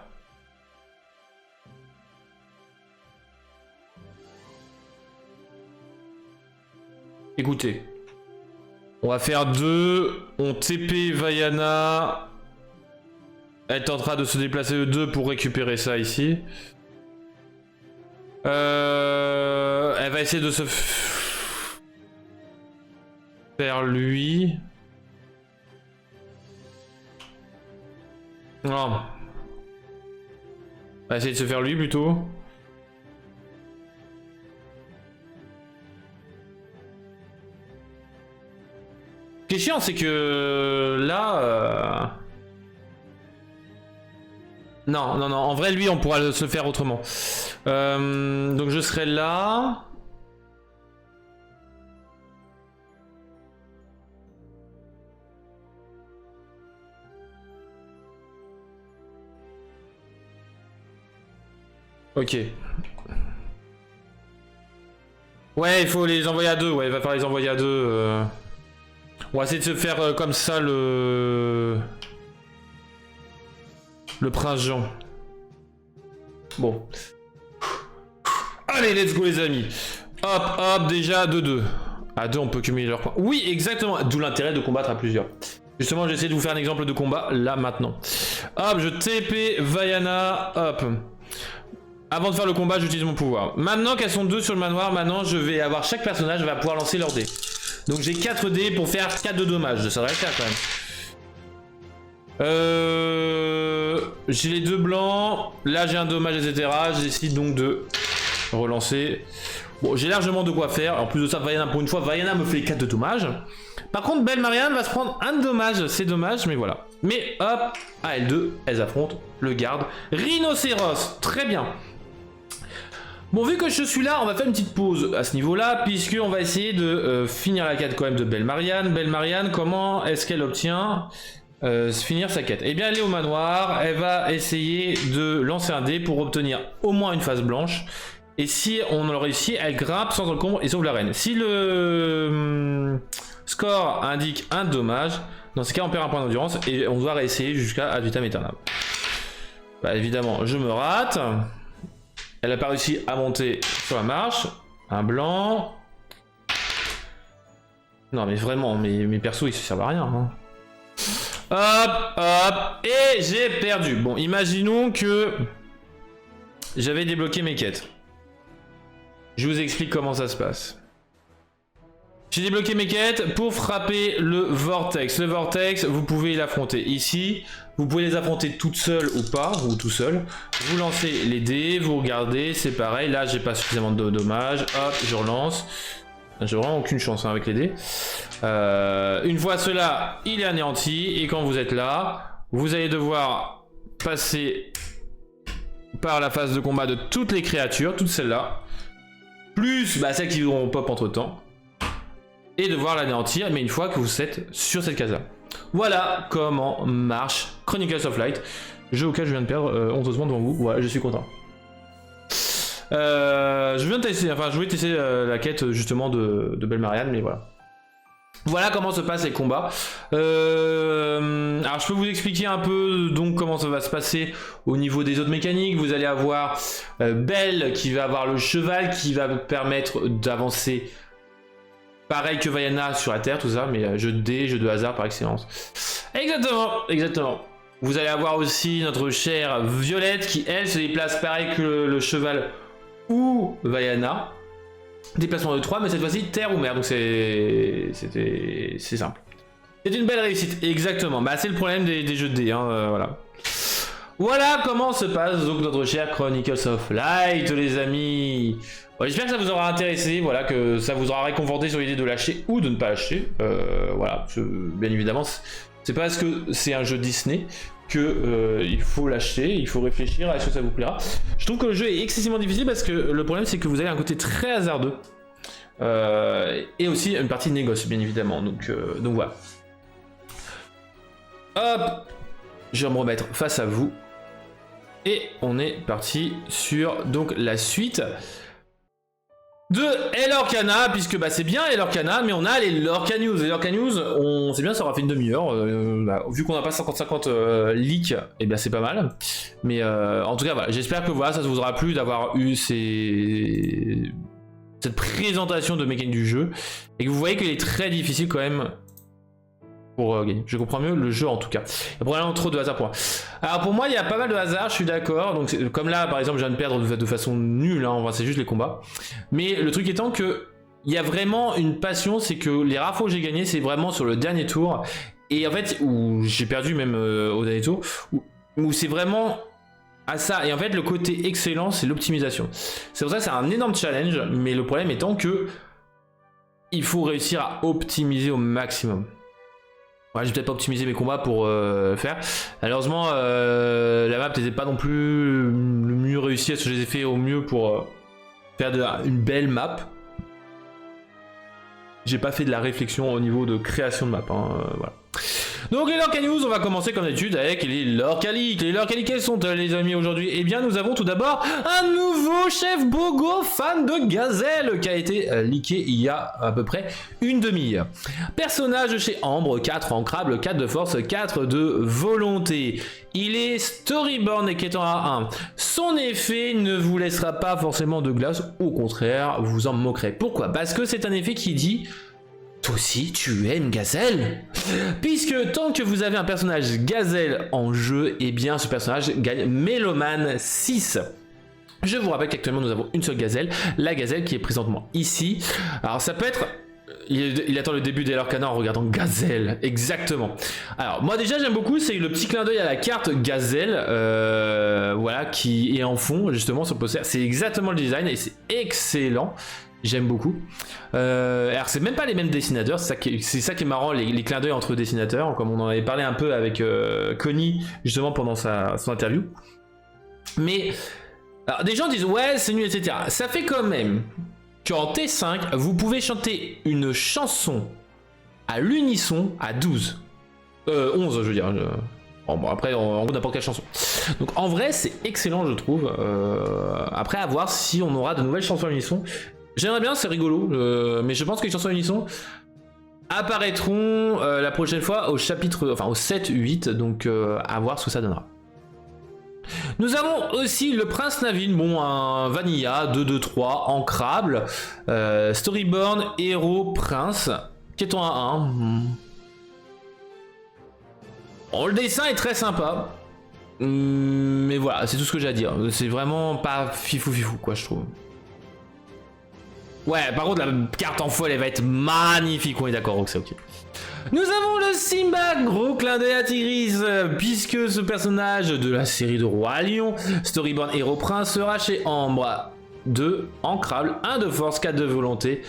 Écoutez. On va faire 2. On TP Vaiana. Elle tentera de se déplacer de 2 pour récupérer ça ici. Elle va essayer de se faire lui. Non. Elle va essayer de se faire lui plutôt. Ce qui est chiant, c'est que là... Non, non, non. En vrai, lui, on pourra se le faire autrement. Donc, je serai là. Ok. Ouais, il faut les envoyer à 2. Ouais, il va falloir les envoyer à 2. On va essayer de se faire comme ça le prince Jean. Bon. Allez, let's go les amis. Hop, hop, déjà 2-2. À 2, on peut cumuler leurs points. Oui, exactement. D'où l'intérêt de combattre à plusieurs. Justement, j'essaie de vous faire un exemple de combat là maintenant. Hop, je TP Vaiana. Hop. Avant de faire le combat, j'utilise mon pouvoir. Maintenant qu'elles sont 2 sur le manoir, maintenant je vais avoir chaque personnage va pouvoir lancer leur dés. Donc j'ai 4 dés pour faire 4 de dommages. Ça devrait le faire quand même. J'ai les 2 blancs. Là j'ai un dommage, etc. Je décide donc de relancer. Bon, j'ai largement de quoi faire. En plus de ça, Vaiana, pour une fois, Vaiana me fait 4 de dommages. Par contre, Belle Marianne va se prendre un dommage. C'est dommage, mais voilà. Mais hop, à L2, elles affrontent le garde Rhinocéros. Très bien. Bon, vu que je suis là, on va faire une petite pause à ce niveau-là, puisqu'on va essayer de finir la quête quand même de Belle Marianne. Belle Marianne, comment est-ce qu'elle obtient finir sa quête? Eh bien, elle est au manoir, elle va essayer de lancer un dé pour obtenir au moins une phase blanche. Et si on le réussit, elle grimpe sans encombre et sauve la reine. Si le score indique un dommage, dans ce cas, on perd un point d'endurance et on doit réessayer jusqu'à ad vitam aeternam. Bah, évidemment, je me rate. Elle n'a pas réussi à monter sur la marche. Un blanc. Non mais vraiment, mes persos ils se servent à rien. Hein. Hop, hop. Et j'ai perdu. Bon, imaginons que j'avais débloqué mes quêtes. Je vous explique comment ça se passe. J'ai débloqué mes quêtes pour frapper le vortex. Le vortex, vous pouvez l'affronter ici. Vous pouvez les affronter toutes seules ou pas, ou tout seul. Vous lancez les dés, vous regardez, c'est pareil. Là, j'ai pas suffisamment de dommages. Hop, je relance. J'ai vraiment aucune chance hein, avec les dés. Une fois cela, il est anéanti. Et quand vous êtes là, vous allez devoir passer par la phase de combat de toutes les créatures, toutes celles-là. Plus bah, celles qui vont pop entre temps. Et devoir l'anéantir, mais une fois que vous êtes sur cette case-là. Voilà comment marche Chronicles of Light. Jeu auquel je viens de perdre honteusement devant vous. Voilà, je suis content. Je viens de tester, enfin je voulais tester la quête justement de Belle-Marianne, mais voilà. Voilà comment se passent les combats. Alors je peux vous expliquer un peu donc comment ça va se passer au niveau des autres mécaniques. Vous allez avoir Belle qui va avoir le cheval qui va permettre d'avancer pareil que Vaiana sur la terre, tout ça, mais jeu de dés, jeu de hasard par excellence. Exactement, exactement. Vous allez avoir aussi notre chère Violette qui elle se déplace pareil que le cheval ou Vaiana. Déplacement de 3, mais cette fois-ci terre ou mer, donc c'est simple. C'est une belle réussite, exactement. Bah c'est le problème des jeux de dés, hein, voilà. Voilà comment se passe donc notre cher Chronicles of Light, les amis. Bon, j'espère que ça vous aura intéressé, voilà, que ça vous aura réconforté sur l'idée de lâcher ou de ne pas lâcher. Voilà, bien évidemment, c'est pas parce que c'est un jeu Disney que il faut lâcher, il faut réfléchir à ce que ça vous plaira. Je trouve que le jeu est excessivement difficile parce que le problème c'est que vous avez un côté très hasardeux et aussi une partie de négoce bien évidemment. Donc voilà. Hop, je vais me remettre face à vous et on est parti sur donc la suite de Lorcana, puisque bah, c'est bien Lorcana, mais on a les Lorca News. Les Lorca News, on sait bien, ça aura fait une demi-heure. Bah, vu qu'on n'a pas 50-50 leaks, et eh bien c'est pas mal. Mais en tout cas, voilà, j'espère que voilà, ça vous aura plu d'avoir eu cette présentation de mécanique du jeu. Et que vous voyez qu'il est très difficile quand même pour gagner. Je comprends mieux le jeu en tout cas. Il y a probablement trop de hasard pour moi. Alors pour moi, il y a pas mal de hasard, je suis d'accord. Donc comme là, par exemple, je viens de perdre de façon nulle, hein, c'est juste les combats. Mais le truc étant que il y a vraiment une passion, c'est que les rares fois où j'ai gagné, c'est vraiment sur le dernier tour. Et en fait, où j'ai perdu même au dernier tour, où c'est vraiment à ça. Et en fait, le côté excellent, c'est l'optimisation. C'est pour ça que c'est un énorme challenge. Mais le problème étant que il faut réussir à optimiser au maximum. Ouais, j'ai peut-être pas optimisé mes combats pour faire. Malheureusement, la map n'était pas non plus le mieux réussi. Est-ce que je les ai fait au mieux pour faire une belle map? J'ai pas fait de la réflexion au niveau de création de map. Hein, voilà. Donc les Lorca News, on va commencer comme d'habitude avec les Lorca Leaks. Les Lorca Leaks, quels sont les amis aujourd'hui? Eh bien nous avons tout d'abord un nouveau chef Bogo fan de Gazelle qui a été leaké il y a à peu près une demi-heure. Personnage chez Ambre, 4 ancrable, 4 de force, 4 de volonté. Il est Storyborn et qu'étant à 1. Son effet ne vous laissera pas forcément de glace, au contraire, vous en moquerez. Pourquoi? Parce que c'est un effet qui dit... Toi aussi, tu aimes Gazelle? Puisque tant que vous avez un personnage Gazelle en jeu, eh bien ce personnage gagne Mélomane 6. Je vous rappelle qu'actuellement nous avons une seule Gazelle, la Gazelle qui est présentement ici. Alors ça peut être... Il attend le début des Lorcana en regardant Gazelle, exactement. Alors moi déjà j'aime beaucoup, c'est le petit clin d'œil à la carte Gazelle, voilà, qui est en fond justement sur le poster. C'est exactement le design et c'est excellent. J'aime beaucoup. Alors c'est même pas les mêmes dessinateurs, c'est ça qui est marrant, les clins d'œil entre dessinateurs, comme on en avait parlé un peu avec Connie justement pendant son interview. Mais alors, des gens disent ouais c'est nul etc. Ça fait quand même qu'en T5 vous pouvez chanter une chanson à l'unisson à 12. 11 je veux dire. Bon, après en gros n'importe quelle chanson. Donc en vrai c'est excellent je trouve. Après à voir si on aura de nouvelles chansons à l'unisson. J'aimerais bien, c'est rigolo, mais je pense que les chansons à l'unisson apparaîtront la prochaine fois au chapitre, enfin au 7-8, donc à voir ce que ça donnera. Nous avons aussi le Prince Navin, bon un Vanilla, 2-2-3, ancrable, Storyborn, héros, prince, qui est en 1. Bon, le dessin est très sympa, mais voilà, c'est tout ce que j'ai à dire, c'est vraiment pas fifou quoi je trouve. Ouais, par contre, la carte en folle, elle va être magnifique. On est d'accord, donc c'est ok. Nous avons le Simba, gros clin d'œil à Tigris, puisque ce personnage de la série de Roi Lion, Storyborn Héros Prince, sera chez Ambre. 2 ancrable, 1 de force, 4 de volonté.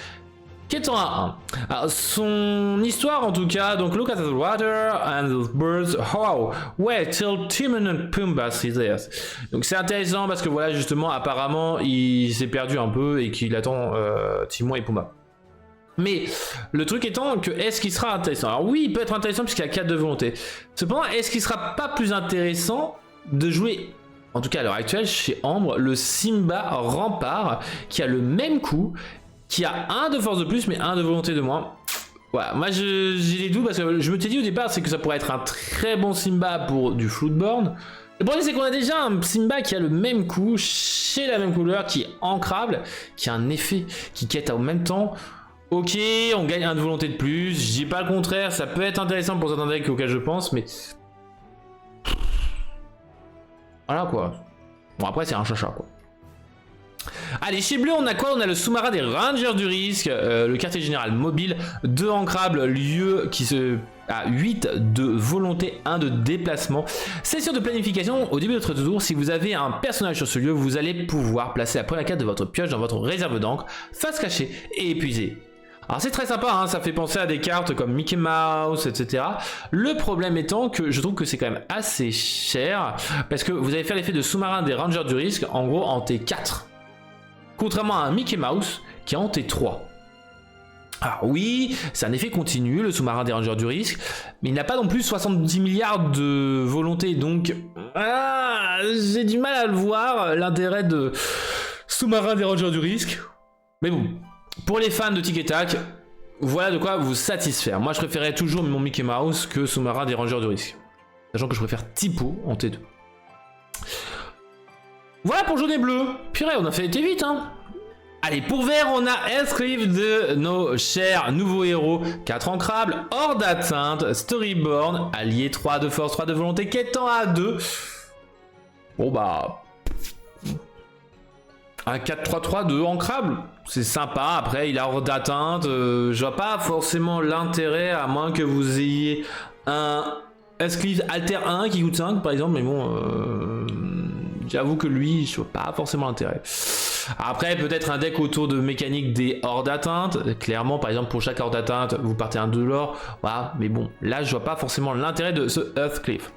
qui est en A1. Alors, son histoire en tout cas, donc look at the water and the birds, how, wait till Timon and Pumbaa see this. Donc c'est intéressant parce que voilà justement apparemment il s'est perdu un peu et qu'il attend Timon et Pumbaa. Mais le truc étant que est-ce qu'il sera intéressant? Alors oui il peut être intéressant puisqu'il y a 4 de volonté. Cependant est-ce qu'il sera pas plus intéressant de jouer, en tout cas à l'heure actuelle chez Ambre, le Simba Rempart qui a le même coup, qui a 1 de force de plus mais 1 de volonté de moins. Voilà, moi j'ai des doutes parce que je me t'ai dit au départ c'est que ça pourrait être un très bon Simba pour du Floodborne. Le problème c'est qu'on a déjà un Simba qui a le même coup, chez la même couleur, qui est ancrable, qui a un effet, qui quête en même temps. Ok, on gagne 1 de volonté de plus, je dis pas le contraire, ça peut être intéressant pour certains decks auxquels je pense, mais... Voilà quoi. Bon après c'est un chacha quoi. Allez, chez Bleu, on a quoi? On a le sous-marin des Rangers du risque, le quartier général mobile, 2 ancrables, lieu qui se... à 8 de volonté, 1 de déplacement. Session de planification, au début de votre tour, si vous avez un personnage sur ce lieu, vous allez pouvoir placer la première carte de votre pioche dans votre réserve d'encre, face cachée et épuisée. Alors c'est très sympa, hein, ça fait penser à des cartes comme Mickey Mouse, etc. Le problème étant que je trouve que c'est quand même assez cher, parce que vous allez faire l'effet de sous-marin des Rangers du risque, en gros en T4. Contrairement à un Mickey Mouse qui est en T3. Alors oui, c'est un effet continu, le sous-marin des Rangers du risque, mais il n'a pas non plus 70 milliards de volonté, donc j'ai du mal à le voir, l'intérêt de sous-marin des Rangers du risque. Mais bon, pour les fans de Tic et Tac, voilà de quoi vous satisfaire. Moi je préférais toujours mon Mickey Mouse que sous-marin des Rangers du risque. Sachant que je préfère Tipo en T2. Voilà pour jaune et bleu. Purée, on a fait été vite, hein. Allez, pour vert, on a Heathcliff de nos chers nouveaux héros. 4 ancrables, hors d'atteinte, Storyborn, allié 3 de force, 3 de volonté, quêtant à 2. Bon bah... Un 4-3-3-2 ancrable, c'est sympa. Après, il a hors d'atteinte. Je vois pas forcément l'intérêt, à moins que vous ayez un Heathcliff Alter 1 qui coûte 5 par exemple, mais bon... J'avoue que lui, je vois pas forcément l'intérêt. Après, peut-être un deck autour de mécanique des hors d'atteinte. Clairement, par exemple, pour chaque hors d'atteinte, vous partez un 2 l'or. Voilà, mais bon, là, je vois pas forcément l'intérêt de ce Heathcliff.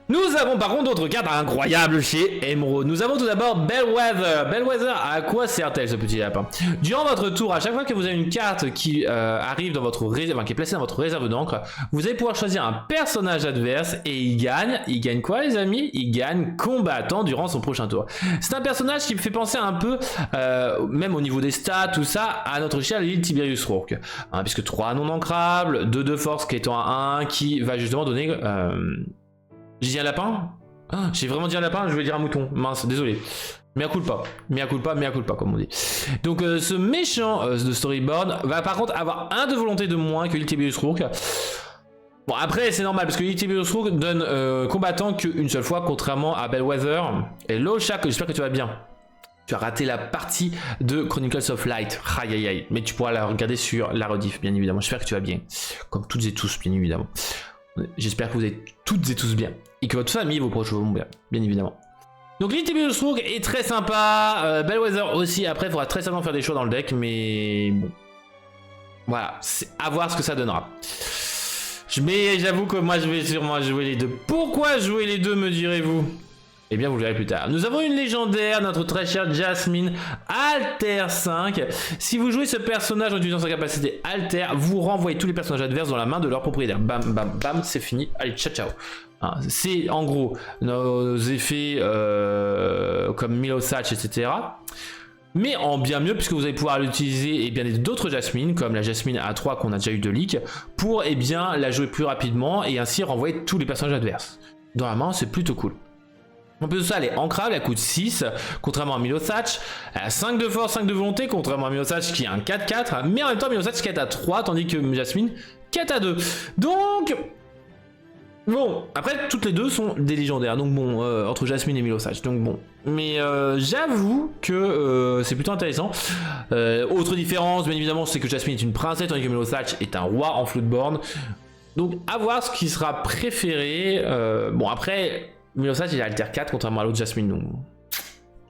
Nous avons par contre d'autres cartes incroyables chez Emerald. Nous avons tout d'abord Bellwether. Bellwether, à quoi sert-elle ce petit lapin? Durant votre tour, à chaque fois que vous avez une carte qui arrive dans votre réserve, qui est placée dans votre réserve d'encre, vous allez pouvoir choisir un personnage adverse et il gagne. Il gagne quoi les amis? Il gagne combattant durant son prochain tour. C'est un personnage qui me fait penser un peu, même au niveau des stats, tout ça, à notre cher l'île Tiberius Rourke. Hein, puisque 3 non ancrables, 2 de force qui étant à 1, qui va justement donner... J'ai dit un lapin? Ah, j'ai vraiment dit un lapin, je voulais dire un mouton. Mince, désolé. Mea culpa, comme on dit. Donc ce méchant de Storyboard va par contre avoir 1 de volonté de moins que l'Iltiberius Rourke. Bon après c'est normal parce que l'Iltiberius Rourke donne combattant qu'une seule fois, contrairement à Bellwether. Et Loshak, j'espère que tu vas bien. Tu as raté la partie de Chronicles of Light. Aïe aïe aïe. Mais tu pourras la regarder sur la rediff, bien évidemment. J'espère que tu vas bien. Comme toutes et tous, bien évidemment. J'espère que vous êtes toutes et tous bien. Et que votre famille et vos proches vont bien, bien évidemment. Donc l'Iltiberius Rourke est très sympa. Bellwether aussi. Après, il faudra très certainement faire des choix dans le deck. Mais bon. Voilà. C'est à voir ce que ça donnera. Mais j'avoue que moi, je vais sûrement jouer les deux. Pourquoi jouer les deux, me direz-vous? Eh bien, vous le verrez plus tard. Nous avons une légendaire, notre très chère Jasmine, Alter 5. Si vous jouez ce personnage en utilisant sa capacité Alter, vous renvoyez tous les personnages adverses dans la main de leur propriétaire. Bam, bam, bam, c'est fini. Allez, ciao, ciao. Hein, c'est en gros nos effets comme Milosatch, etc. Mais en bien mieux, puisque vous allez pouvoir l'utiliser et bien d'autres Jasmine, comme la Jasmine A3 qu'on a déjà eu de leak, pour eh bien la jouer plus rapidement et ainsi renvoyer tous les personnages adverses. Dans la main, c'est plutôt cool. En plus de ça, elle est ancrable, elle coûte 6, contrairement à Milosatch. Elle a 5 de force, 5 de volonté, contrairement à Milosatch qui a un 4-4. Mais en même temps, Milosatch qui est à 3, tandis que Jasmine qui est à 2. Donc... Bon, après, toutes les deux sont des légendaires. Donc bon, entre Jasmine et Milosatch. Donc bon. Mais j'avoue que c'est plutôt intéressant. Autre différence, bien évidemment, c'est que Jasmine est une princesse, tandis que Milosatch est un roi en Floodborne. Donc à voir ce qui sera préféré. Bon, après... Milosatch il a Alter 4 contrairement à l'autre Jasmine, donc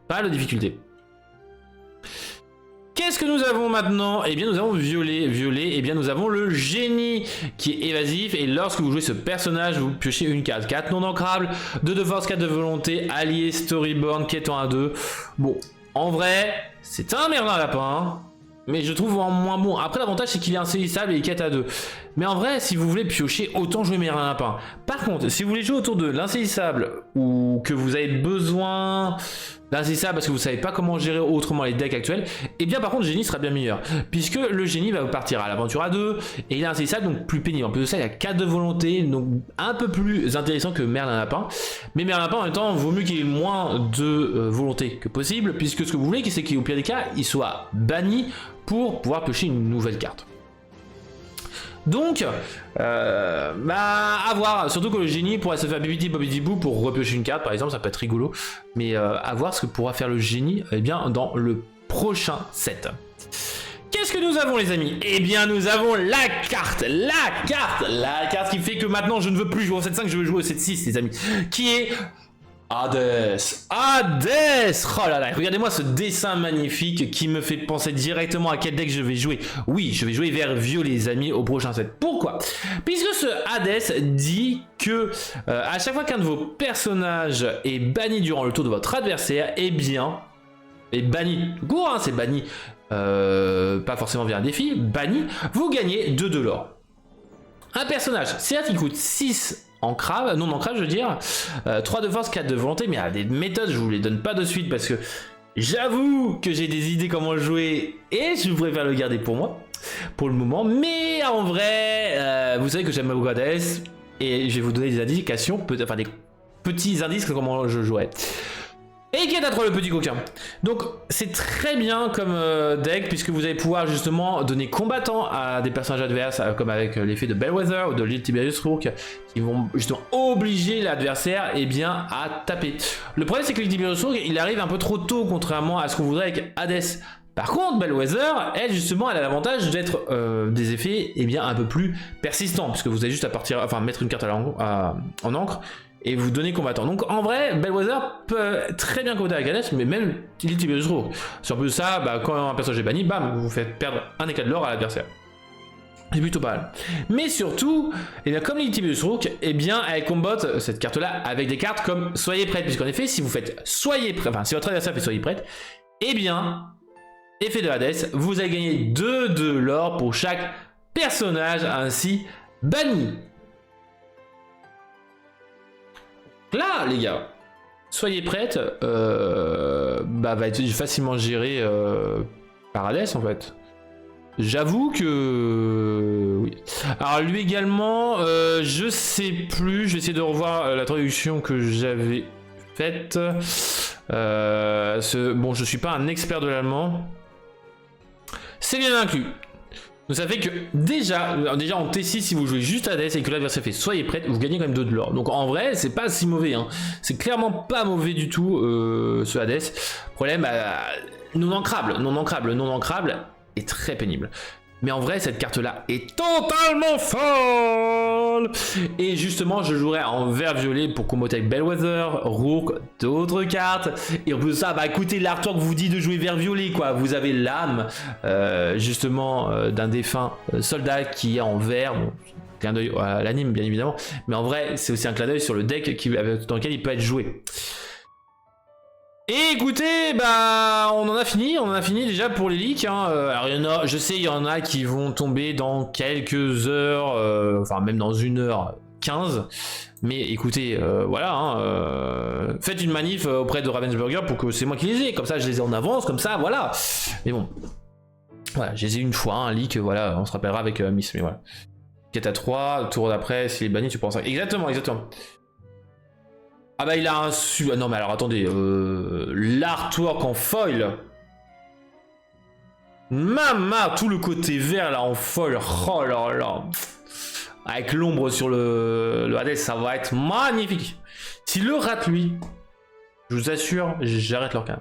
pas de difficulté. Qu'est-ce que nous avons maintenant? Eh bien nous avons violet. Violet, eh bien nous avons le génie qui est évasif. Et lorsque vous jouez ce personnage, vous piochez une carte. 4 non ancrables, 2 de force, 4 de volonté, allié, storyborn, quête en 1-2. Bon, en vrai, c'est un Merlin Lapin. Mais je trouve en moins bon. Après l'avantage c'est qu'il est insaisissable et il quête à 2. Mais en vrai si vous voulez piocher autant jouer Merlin Lapin. Par contre si vous voulez jouer autour de l'insaisissable ou que vous avez besoin d'insaisissable parce que vous savez pas comment gérer autrement les decks actuels, et bien par contre Génie sera bien meilleur. Puisque le Génie va partir à l'aventure à 2 et il est insaisissable donc plus pénible. En plus de ça il a 4 de volonté donc un peu plus intéressant que Merlin Lapin. Mais Merlin Lapin en même temps vaut mieux qu'il ait moins de volonté que possible puisque ce que vous voulez c'est qu'au pire des cas il soit banni pour pouvoir piocher une nouvelle carte. Donc, à voir, surtout que le génie pourrait se faire bibidi bobidi bou pour repiocher une carte par exemple, ça peut être rigolo, mais à voir ce que pourra faire le génie eh bien, dans le prochain set. Qu'est-ce que nous avons les amis? Eh bien nous avons la carte qui fait que maintenant je ne veux plus jouer au 7-5, je veux jouer au 7-6 les amis, qui est Hades. Oh là là, regardez-moi ce dessin magnifique qui me fait penser directement à quel deck je vais jouer. Oui, je vais jouer vers violet les amis au prochain set. Pourquoi? Puisque ce Hades dit que à chaque fois qu'un de vos personnages est banni durant le tour de votre adversaire, eh bien, est banni, court hein, c'est banni, pas forcément via un défi, banni, vous gagnez 2 de l'or. Un personnage, certes il coûte 6 ancrable, non ancrable je veux dire, 3 de force, 4 de volonté, mais il y a des méthodes, je vous les donne pas de suite parce que j'avoue que j'ai des idées comment le jouer et je préfère le garder pour moi, pour le moment, mais en vrai, vous savez que j'aime beaucoup Hades et je vais vous donner des indications, enfin des petits indices de comment je jouerai. Et qui est à 3 le petit coquin. Donc c'est très bien comme deck puisque vous allez pouvoir justement donner combattant à des personnages adverses comme avec l'effet de Bellwether ou de l'île Tiberius Rook qui vont justement obliger l'adversaire eh bien à taper. Le problème c'est que l'île Tiberius Rook il arrive un peu trop tôt contrairement à ce qu'on voudrait avec Hades. Par contre, Bellwether, elle justement, elle a l'avantage d'être des effets eh bien un peu plus persistants puisque vous avez juste à partir, enfin mettre une carte en encre et vous donnez combattant. Donc en vrai, Bellwether peut très bien combattre avec Hades, mais même l'île Tiberius Rook. Sur plus de ça, quand un personnage est banni, bam, vous faites perdre un éclat de l'or à l'adversaire. C'est plutôt pas mal. Mais surtout, eh bien, comme l'île Tiberius Rook, eh bien, elle combatte cette carte-là avec des cartes comme Soyez prête, puisqu'en effet, si vous faites Soyez prête, enfin si votre adversaire fait Soyez prête, eh bien, effet de Hades, vous allez gagner 2 de l'or pour chaque personnage ainsi banni. Là, les gars, soyez prêtes, va être facilement géré par Hades en fait. J'avoue que oui. Alors lui également, je sais plus, je vais essayer de revoir la traduction que j'avais faite. Bon, je suis pas un expert de l'allemand. C'est bien inclus. Donc ça fait que déjà en T6 si vous jouez juste Hades et que l'adversaire fait soyez prête, vous gagnez quand même 2 de l'or. Donc en vrai c'est pas si mauvais hein. C'est clairement pas mauvais du tout ce Hades. Problème non ancrable est très pénible. Mais en vrai cette carte là est totalement folle. Et justement je jouerai en vert violet pour comboter avec Bellwether, Rook, d'autres cartes. Et en plus de ça, écoutez, l'artwork vous dit de jouer vert violet quoi. Vous avez l'âme justement d'un défunt soldat qui est en vert. Bon, clin d'œil à l'anime bien évidemment. Mais en vrai c'est aussi un clin d'œil sur le deck dans lequel il peut être joué. Et écoutez, on en a fini déjà pour les leaks. Hein. Alors il y en a, je sais, il y en a qui vont tomber dans quelques heures, enfin même dans 1h15. Mais écoutez, voilà, hein, faites une manif auprès de Ravensburger pour que c'est moi qui les ai. Comme ça, je les ai en avance, comme ça, voilà. Mais bon, voilà, je les ai une fois, un leak, voilà, on se rappellera avec Miss, mais voilà. Quête à 3, tour d'après, s'il est banni, tu prends ça. Exactement. Ah il a un non mais alors attendez, l'artwork en foil. Mama, tout le côté vert là en foil, oh là là. Avec l'ombre sur le Hades, ça va être magnifique. S'il le rate lui, je vous assure, j'arrête leur cas.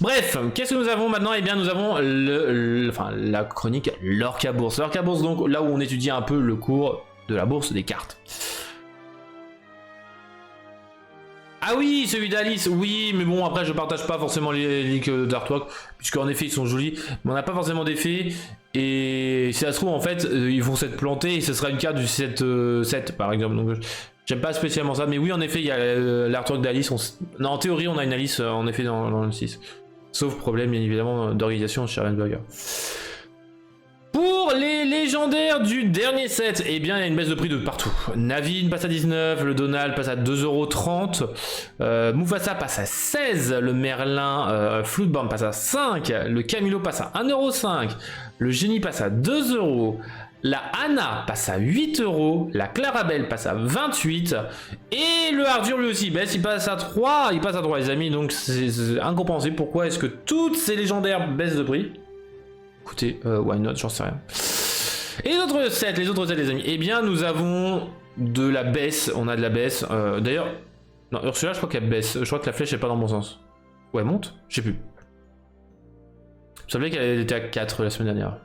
Bref, qu'est-ce que nous avons maintenant? Eh bien nous avons la chronique Lorca Bourse. Lorca Bourse donc là où on étudie un peu le cours de la bourse des cartes. Ah oui, celui d'Alice, oui, mais bon, après, je partage pas forcément les leaks d'artwork, puisqu'en effet, ils sont jolis, mais on n'a pas forcément d'effet. Et si ça se trouve, en fait, ils vont s'être plantés et ce sera une carte du 7, par exemple. Donc, j'aime pas spécialement ça, mais oui, en effet, il y a l'artwork d'Alice. Non, en théorie, on a une Alice, en effet, dans le 6. Sauf problème, bien évidemment, d'organisation chez Ravensburger. Pour les légendaires du dernier set, eh bien il y a une baisse de prix de partout. Navin passe à 19, le Donald passe à 2,30€, Mufasa passe à 16, le Merlin Floodborn passe à 5, le Camilo passe à 1,5€, le Génie passe à 2€, la Anna passe à 8€, la Clarabelle passe à 28, et le Arthur lui aussi baisse, il passe à 3, les amis, donc c'est incompréhensible. Pourquoi est-ce que toutes ces légendaires baissent de prix? Écoutez, why not, j'en sais rien. Et les autres sets, les amis, eh bien nous avons de la baisse, on a de la baisse. D'ailleurs, non, Ursula, je crois qu'elle baisse, je crois que la flèche est pas dans le bon sens. Ou elle monte? Je sais plus. Je savais qu'elle était à 4 la semaine dernière.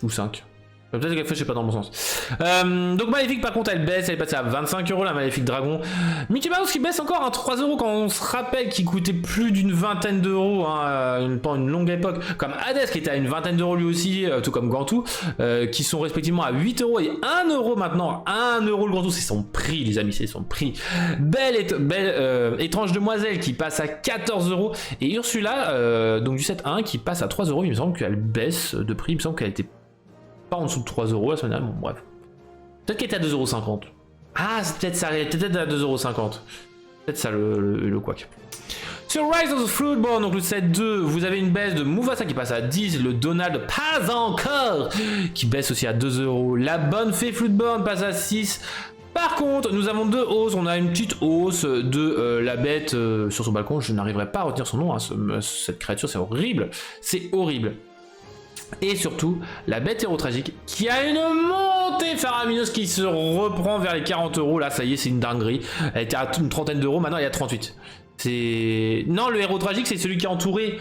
Ou 5. Peut-être que la flèche est pas dans le bon sens. Donc Maléfique par contre elle baisse, elle est passée à 25€, la Maléfique Dragon. Mickey Mouse qui baisse encore à 3€ quand on se rappelle qu'il coûtait plus d'une vingtaine d'euros pendant une longue époque. Comme Hades qui était à une vingtaine d'euros lui aussi, tout comme Gantou, qui sont respectivement à 8€ et 1€ maintenant. 1€ le Gantou, c'est son prix les amis, c'est son prix. Belle étrange demoiselle qui passe à 14€ et Ursula, donc du set 1 qui passe à 3€, il me semble qu'elle baisse de prix, il me semble qu'elle était pas en dessous de 3€ la semaine dernière, bon bref. Peut-être qu'elle était à 2,50€. Ah, c'est peut-être ça, elle était peut-être à 2,50€. Peut-être ça le couac. Sur Rise of the Floodborn, donc le set 2, vous avez une baisse de Mufasa qui passe à 10, le Donald pas encore, qui baisse aussi à 2€. La bonne fée Floodborn passe à 6. Par contre, nous avons deux hausses. On a une petite hausse de la bête sur son balcon. Je n'arriverai pas à retenir son nom, hein, cette créature, c'est horrible. C'est horrible. Et surtout, la bête héros tragique qui a une montée faramineuse qui se reprend vers les 40€. Là, ça y est, c'est une dinguerie. Elle était à une trentaine d'euros, maintenant elle est à 38. C'est... Non, le héros tragique, c'est celui qui est entouré...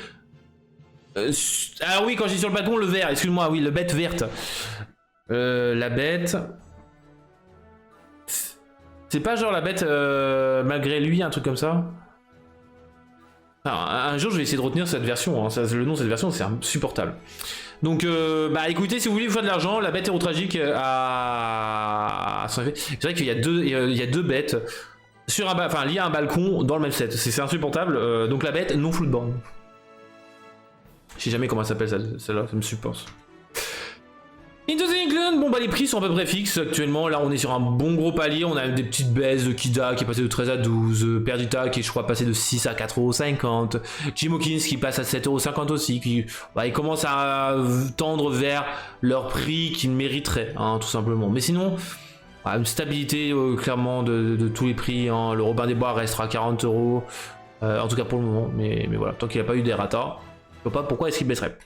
Ah oui, quand j'ai sur le balcon, le vert, excuse-moi, oui, le bête verte. La bête... C'est pas genre la bête malgré lui, un truc comme ça? Alors, un jour, je vais essayer de retenir cette version. Hein. Le nom de cette version, c'est insupportable. Donc, bah écoutez, si vous voulez vous faire de l'argent, la bête héros tragique a... C'est vrai qu'il y a deux bêtes sur liées à un balcon dans le même set. C'est insupportable. Donc la bête non Floodborn. Je sais jamais comment elle s'appelle celle-là, ça me supporte. Into the England, bon bah les prix sont à peu près fixes actuellement, là on est sur un bon gros palier, on a des petites baisses de Kida qui est passé de 13 à 12, Perdita qui est je crois passé de 6 à 4,50€, Jim Hawkins qui passe à 7,50€ aussi, qui bah, ils commencent à tendre vers leur prix qu'ils mériteraient, hein, tout simplement. Mais sinon, bah, une stabilité clairement de tous les prix, hein. Le Robin des Bois restera à 40€, en tout cas pour le moment, mais voilà, tant qu'il n'y a pas eu d'errata, je ne vois pas pourquoi est-ce qu'il baisserait.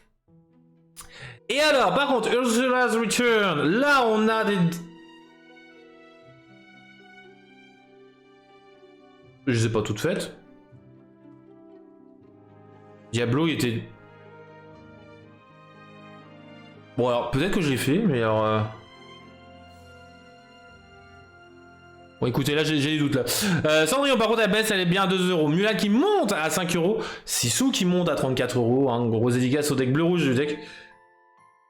Et alors, par contre, Ursula's Return, là on a des... Je les ai pas toutes faites. Diablo, il était... Bon alors, peut-être que je l'ai fait, mais alors... Bon écoutez, là j'ai des doutes là. Cendrillon par contre elle baisse, elle est bien à 2€. Mulan qui monte à 5€. Sissou qui monte à 34€. Hein, gros dédicace au deck bleu-rouge du deck.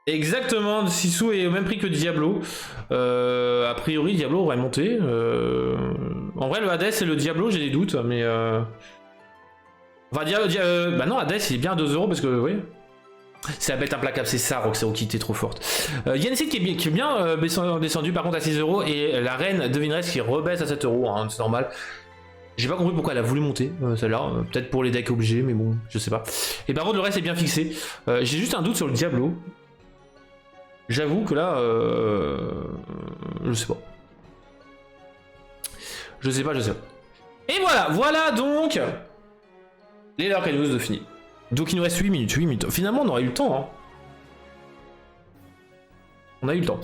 Exactement, Sissou est au même prix que Diablo. A priori, Diablo aurait monté. En vrai, le Hades et le Diablo, j'ai des doutes, mais... Enfin, bah non, Hades, il est bien à 2€ parce que, oui. C'est la bête implacable, c'est ça, Roxero qui était trop forte. Yannick qui est bien descendu par contre à 6€. Et la reine devineresse qui rebaisse à 7€, hein, c'est normal. J'ai pas compris pourquoi elle a voulu monter, celle-là. Peut-être pour les decks obligés, mais bon, je sais pas. Et par contre, le reste est bien fixé. J'ai juste un doute sur le Diablo. J'avoue que là, je sais pas. Je sais pas. Et voilà donc les Lurk News de fini. Donc il nous reste 8 minutes. Finalement, on aurait eu le temps. Hein. On a eu le temps.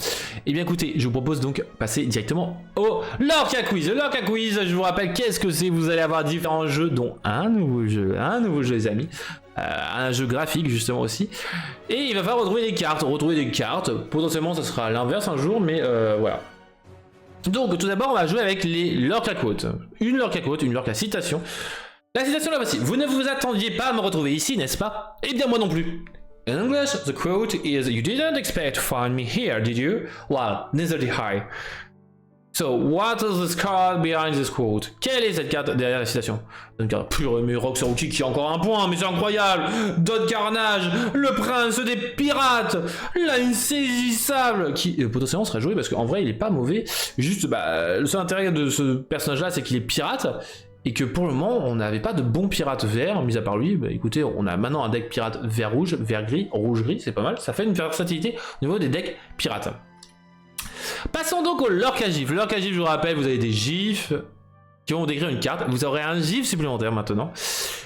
Et bien écoutez, je vous propose donc passer directement au Lorca Quiz. Le Lorca Quiz, je vous rappelle qu'est-ce que c'est. Vous allez avoir différents jeux, dont un nouveau jeu les amis. Un jeu graphique justement aussi. Et il va falloir retrouver des cartes. Potentiellement ça sera l'inverse un jour, mais voilà. Donc tout d'abord on va jouer avec les Lorca Quotes. Une Lorca Quote, une Lorca Citation. La citation là voici. Vous ne vous attendiez pas à me retrouver ici, n'est-ce pas? Eh bien moi non plus. In English, the quote is You didn't expect to find me here, did you? Well, neither did I. So, what is this card behind this quote? Quelle est cette carte derrière la citation? Une carte pure, mais Roxy qui a encore un point, mais c'est incroyable! Don Carnage, le prince des pirates, l'insaisissable, qui potentiellement serait joué parce qu'en vrai il est pas mauvais. Juste, le seul intérêt de ce personnage là, c'est qu'il est pirate. Et que pour le moment, on n'avait pas de bon pirate vert, mis à part lui. Écoutez, on a maintenant un deck pirate vert-rouge, vert-gris, rouge-gris, c'est pas mal. Ça fait une versatilité au niveau des decks pirates. Passons donc au Lorca GIF. Le Lorca GIF, je vous rappelle, vous avez des GIFs qui vont décrire une carte. Vous aurez un GIF supplémentaire maintenant.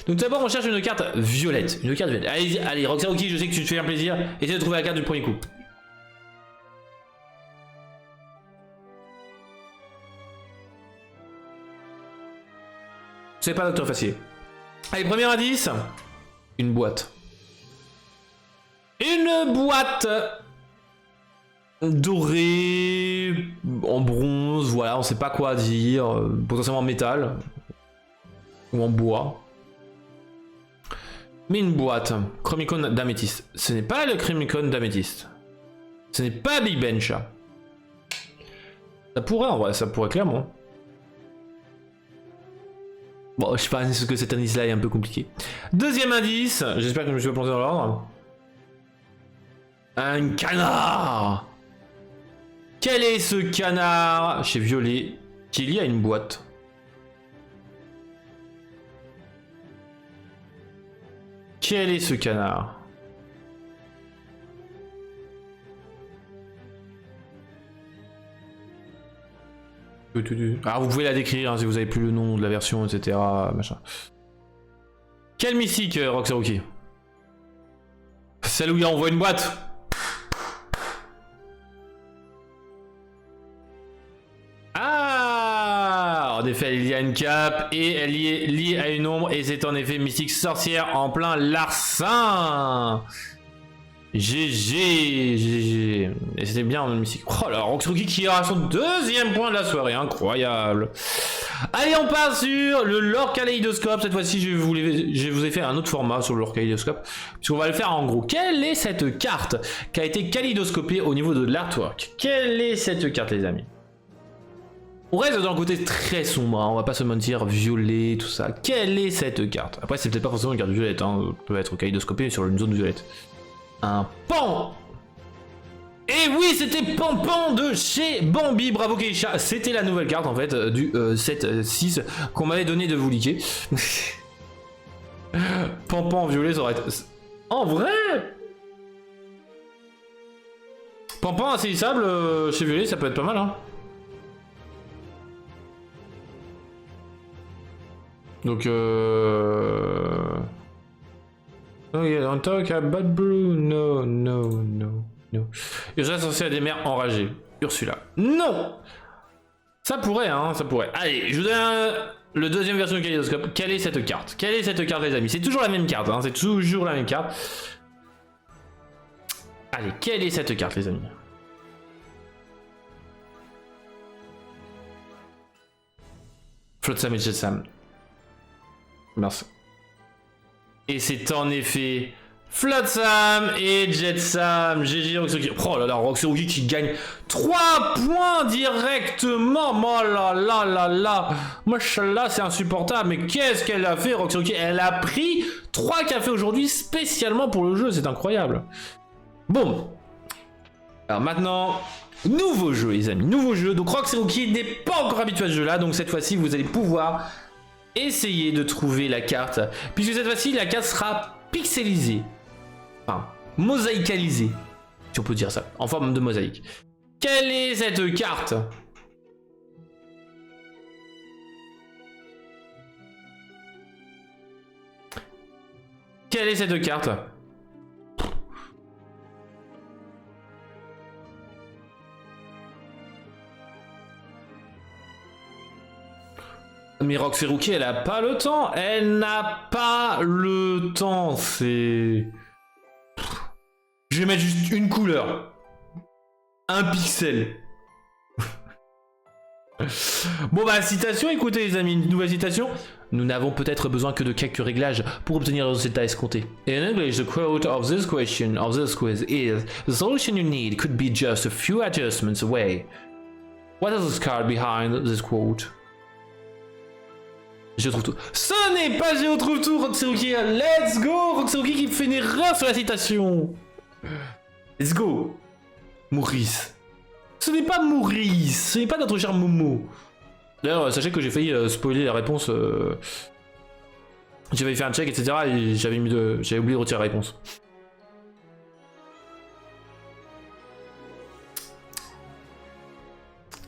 Donc d'abord, on cherche une carte violette. Une carte violette. Allez, Roxy, je sais que tu te fais un plaisir. Essaye de trouver la carte du premier coup. C'est pas Docteur Facile. Allez, premier indice. Une boîte. Une boîte dorée, en bronze, voilà, on sait pas quoi dire. Potentiellement en métal. Ou en bois. Mais une boîte. Chromicon d'améthyste. Ce n'est pas le Chromicon d'améthyste. Ce n'est pas Big Bench. Ça pourrait en vrai, ça pourrait clairement. Bon, je sais pas, est-ce que cet indice-là est un peu compliqué. Deuxième indice, j'espère que je me suis pas planté dans l'ordre. Un canard. Quel est ce canard chez Violet qui est lié à une boîte? Quel est ce canard? Alors vous pouvez la décrire hein, si vous avez plus le nom de la version, etc. Machin. Quel mystique, Roxy? Celle où il envoie une boîte. Ah, en effet, il y a une cape et elle y est liée à une ombre et c'est en effet mystique sorcière en plein larcin. GG. Et c'était bien en mystique. Oh là, Roxy qui a son deuxième point de la soirée, incroyable. Allez, on part sur le Lore Kaléidoscope. Cette fois-ci, je vous ai fait un autre format sur le Lore Kaléidoscope. Puisqu'on va le faire en gros. Quelle est cette carte qui a été kaléidoscopée au niveau de l'artwork? Quelle est cette carte, les amis? On reste dans le côté très sombre, hein. On va pas se mentir, violet, tout ça. Quelle est cette carte? Après, c'est peut-être pas forcément une carte violette, hein. Peut être kaléidoscopée sur une zone violette. Un pan. Et oui, c'était Pampan de chez Bambi, bravo Keisha. C'était la nouvelle carte en fait du 7-6 qu'on m'avait donné de vous liker. Pampan en violet, ça aurait été... En vrai Pampan insaisissable chez violet, ça peut être pas mal hein. Donc Oh yeah, don't talk about blue, no. Urgence associée à des mères enragées. Ursula. Non. Ça pourrait, hein, ça pourrait. Allez, je vous donne le deuxième version du kaléidoscope. Quelle est cette carte? Quelle est cette carte, les amis? C'est toujours la même carte, hein, c'est toujours la même carte. Allez, quelle est cette carte, les amis? Flotsam et Jetsam. Merci. Et c'est en effet Flotsam et Jetsam. GG Roxy. Oh là là, Roxy qui gagne 3 points directement. Oh là là là là. Machallah, c'est insupportable. Mais qu'est-ce qu'elle a fait, Roxy? Elle a pris 3 cafés aujourd'hui spécialement pour le jeu. C'est incroyable. Bon. Alors maintenant, nouveau jeu, les amis. Nouveau jeu. Donc Roxy n'est pas encore habitué à ce jeu-là. Donc cette fois-ci, vous allez pouvoir essayer de trouver la carte, puisque cette fois-ci la carte sera pixelisée, enfin mosaïcalisée, si on peut dire ça, en forme de mosaïque. Quelle est cette carte? Quelle est cette carte? Mais Roxy, elle a pas le temps. Elle n'a pas le temps. C'est... Je vais mettre juste une couleur. Un pixel. Bon bah citation, écoutez les amis, une nouvelle citation. Nous n'avons peut-être besoin que de quelques réglages pour obtenir le résultat escompté. In English, the quote of this question of this quiz is: the solution you need could be just a few adjustments away. What is the card behind this quote? Je trouve tout. Ce n'est pas Je trouve tout, Roxeruki. Let's go, Roxeruki qui fait une erreur sur la citation. Let's go. Maurice. Ce n'est pas Maurice, ce n'est pas notre cher Momo. D'ailleurs, sachez que j'ai failli spoiler la réponse. J'avais fait un check, etc. Et j'avais oublié de retirer la réponse.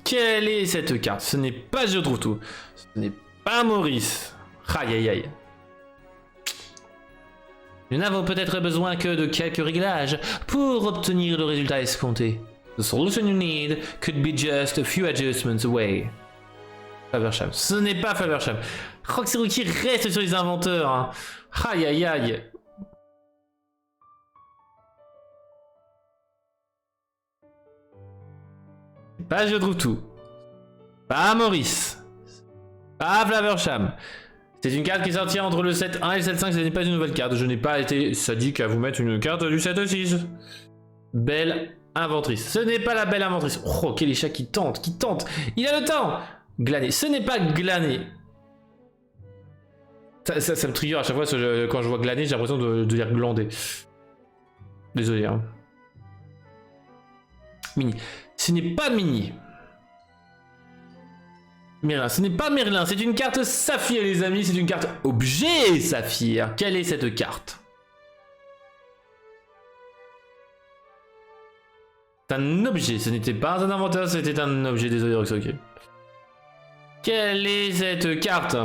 Quelle est cette carte? Ce n'est pas Je trouve tout. Ce n'est pas Maurice. Aïe aïe aïe. Nous n'avons peut-être besoin que de quelques réglages pour obtenir le résultat escompté. The solution you need could be just a few adjustments away. Faversham. Ce n'est pas Faversham. Roxeruki reste sur les inventeurs. Hein. Aïe aïe aïe. Pas Je trouve tout. Pas Maurice. Pas Faversham. C'est une carte qui sortira entre le 7-1 et le 7-5. Ce n'est pas une nouvelle carte. Je n'ai pas été sadique à vous mettre une carte du 7-6. Belle inventrice. Ce n'est pas la belle inventrice. Oh, quel chat qui tente, qui tente. Il a le temps. Glaner. Ce n'est pas glaner. Ça me trigger à chaque fois quand je vois glaner, j'ai l'impression de dire glander. Désolé. Hein. Mini. Ce n'est pas Mini. Merlin. Ce n'est pas Merlin. C'est une carte saphir, les amis. C'est une carte objet saphir. Quelle est cette carte? C'est un objet, ce n'était pas un inventeur, c'était un objet, désolé Roxeruki. Quelle est cette carte?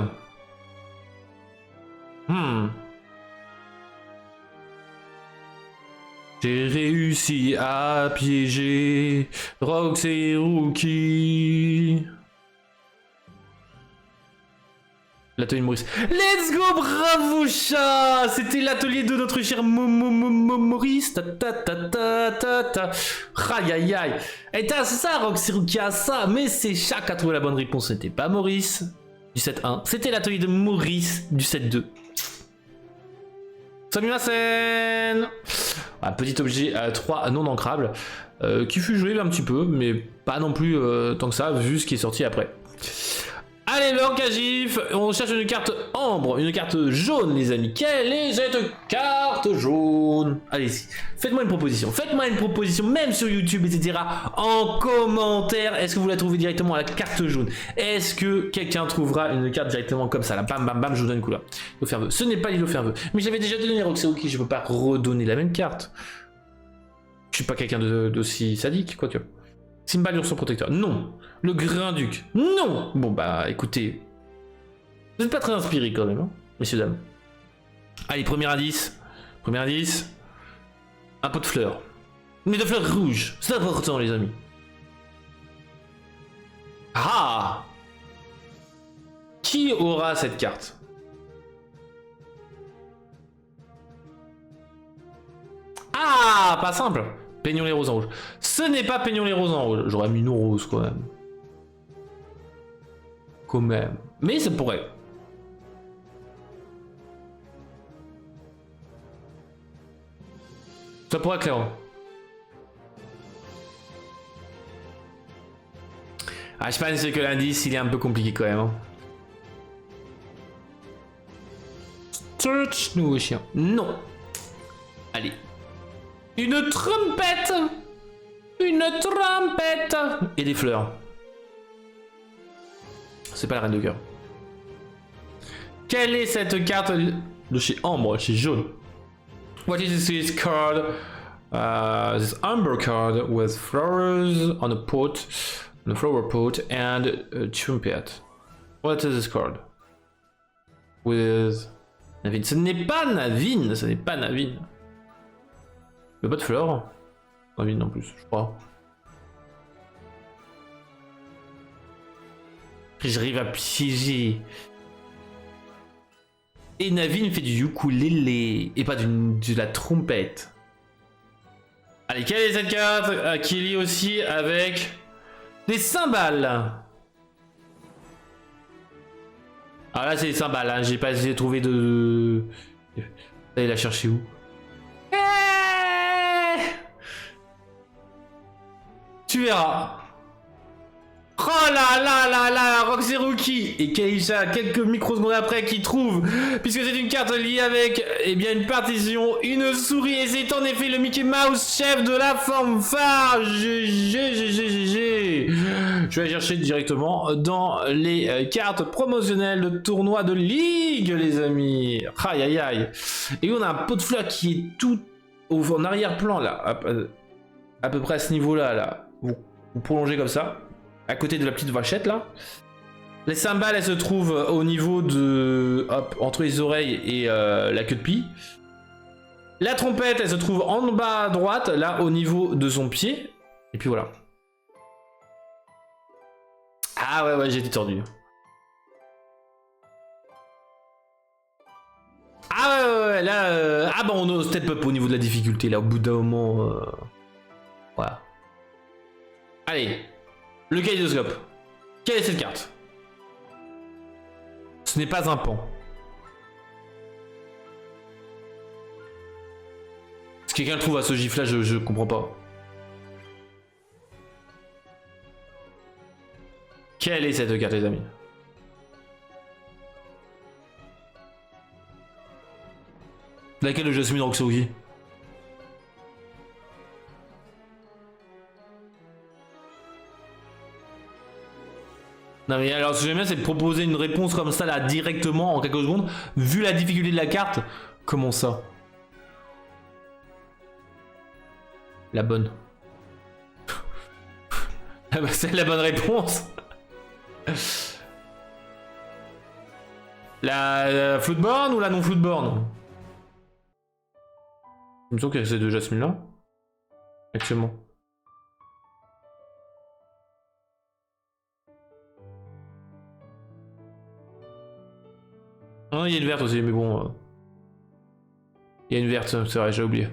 J'ai réussi à piéger Roxeruki. L'atelier de Maurice. Let's go, bravo chat. C'était l'atelier de notre cher Maurice. Aïe aïe aïe. Et t'as ça, Roxeruki a ça. Mais c'est chat qui a trouvé la bonne réponse. C'était pas Maurice du 7-1. C'était l'atelier de Maurice du 7-2. Salut la scène. Un petit objet à 3 non ancrable qui fut joué un petit peu, mais pas non plus tant que ça, vu ce qui est sorti après. Allez, le Hankagif, on cherche une carte ambre, une carte jaune, les amis. Quelle est cette carte jaune? Allez-y, faites-moi une proposition, même sur YouTube, etc. En commentaire, est-ce que vous la trouvez directement à la carte jaune? Est-ce que quelqu'un trouvera une carte directement comme ça, là, bam, bam, bam, je vous donne une couleur. L'eau ce n'est pas l'îlot ferveux. Mais j'avais déjà donné Roxeruki, je peux pas redonner la même carte. Je suis pas quelqu'un d'aussi sadique, quoi, tu vois. Simba l'ourson protecteur. Non. Le Grinduc. Non. Bon bah écoutez. Vous n'êtes pas très inspiré quand même, hein, messieurs dames. Allez, premier indice. Un pot de fleurs. Mais de fleurs rouges. C'est important les amis. Ah. Qui aura cette carte? Ah, pas simple. Peignons les roses en rouge. Ce n'est pas Peignons les roses en rouge. J'aurais mis non rose quand même. Mais ça pourrait. Ça pourrait clairement. Ah, je pense que l'indice il est un peu compliqué quand même. Hein. Search nouveau chien. Non. Allez. Une trompette. Et des fleurs. C'est pas la reine de cœur. Quelle est cette carte de chez Ambre, chez Jaune? What is this card? This amber card with flowers on a flower pot and a trumpet. What is this card? With Navine. Ce n'est pas Navine, Il n'y a pas de fleurs. Navine en plus, je crois. J'arrive à piéger. Et Navine fait du ukulélé et pas de la trompette. Allez, quelle est cette carte qui est liée aussi avec des cymbales? Alors là, c'est les cymbales, hein. J'ai pas essayé de trouver de... Ça, il a cherché où? Tu verras. Oh là là là là, Roxy et Keisha, quelques microsecondes après, qui trouve, puisque c'est une carte liée avec, eh bien, une partition, une souris, et c'est en effet le Mickey Mouse, chef de la fanfare. GG. Je vais chercher directement dans les cartes promotionnelles de tournoi de ligue, les amis. Aïe aïe aïe. Et on a un pot de fleurs qui est tout en arrière-plan, là, à peu près à ce niveau-là, là. Vous prolongez comme ça. À côté de la petite vachette là. Les cymbales, elles se trouvent au niveau de... Hop, entre les oreilles et la queue de pie. La trompette, elle se trouve en bas à droite, là au niveau de son pied. Et puis voilà. Ah ouais, j'ai été tordu. Ah ouais, là... Ah bah on a step up au niveau de la difficulté, là, au bout d'un moment... Voilà. Allez. Le kaléidoscope. Quelle est cette carte? Ce n'est pas un pan. Si quelqu'un le trouve à ce gif là, je comprends pas. Quelle est cette carte, les amis? Laquelle de Jasmine Roxy? Non mais alors ce que j'aime bien, c'est de proposer une réponse comme ça là directement en quelques secondes. Vu la difficulté de la carte, comment ça? La bonne. Ah bah c'est la bonne réponse. La floatborn ou la non floatborn? Il me semble qu'il y a ces deux Jasmine là. Actuellement. Non, il y a une verte aussi, mais bon. Il y a une verte, c'est vrai, j'ai oublié.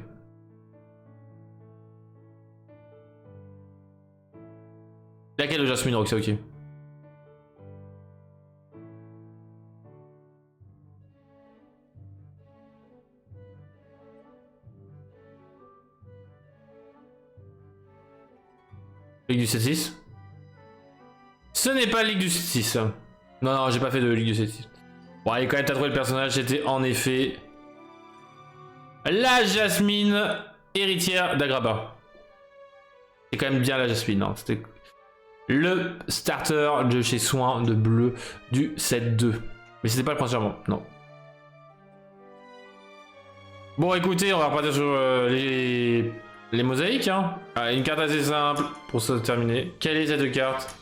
Laquelle de Jasmine Roxy, ok. Ligue du 7-6. Ce n'est pas Ligue du 7-6. Non, j'ai pas fait de Ligue du 7-6. Bon, allez, quand même, t'as trouvé le personnage, c'était en effet la Jasmine, héritière d'Agraba. C'est quand même bien la Jasmine, hein. C'était le starter de chez Soin de bleu du 7-2. Mais c'était pas le principal, non. Bon, écoutez, on va repartir sur les mosaïques. Hein. Allez, une carte assez simple pour se terminer. Quelle est cette carte?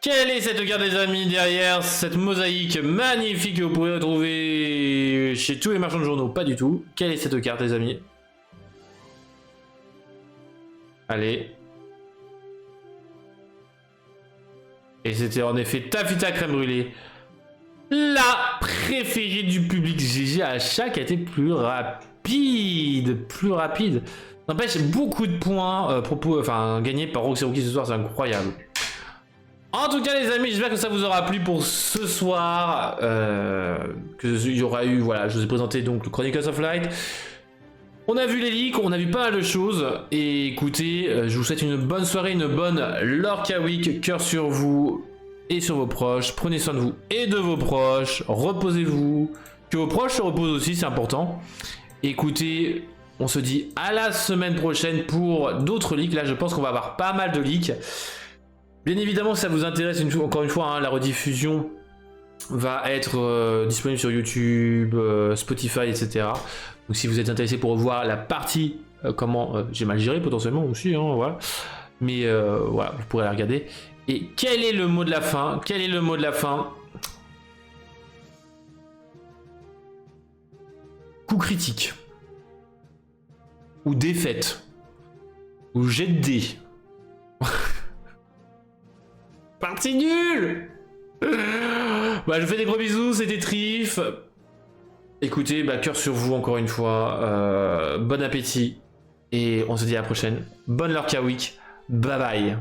Quelle est cette carte, les amis, derrière cette mosaïque magnifique que vous pourrez retrouver chez tous les marchands de journaux? Pas du tout. Quelle est cette carte, les amis? Allez. Et c'était en effet Tafita Crème Brûlée. La préférée du public. GG achat qui a été plus rapide. N'empêche, beaucoup de points gagnés par Roxy ce soir, c'est incroyable. En tout cas, les amis, j'espère que ça vous aura plu pour ce soir. Il y aura eu, voilà, je vous ai présenté donc le Chronicles of Light. On a vu les leaks, on a vu pas mal de choses. Et écoutez, je vous souhaite une bonne soirée, une bonne Lorca Week. Cœur sur vous et sur vos proches. Prenez soin de vous et de vos proches. Reposez-vous. Que vos proches se reposent aussi, c'est important. Écoutez, on se dit à la semaine prochaine pour d'autres leaks. Là, je pense qu'on va avoir pas mal de leaks. Bien évidemment, si ça vous intéresse, encore une fois, hein, la rediffusion va être disponible sur YouTube, Spotify, etc. Donc si vous êtes intéressé pour revoir la partie, comment j'ai mal géré potentiellement aussi, hein, voilà. Mais voilà, vous pourrez la regarder. Et quel est le mot de la fin? Quel est le mot de la fin? Coup critique. Ou défaite. Ou jet de dés. Partie nulle. Bah, je vous fais des gros bisous, c'était Trif. Écoutez, bah, cœur sur vous encore une fois. Bon appétit. Et on se dit à la prochaine. Bonne Lorca Week. Bye bye.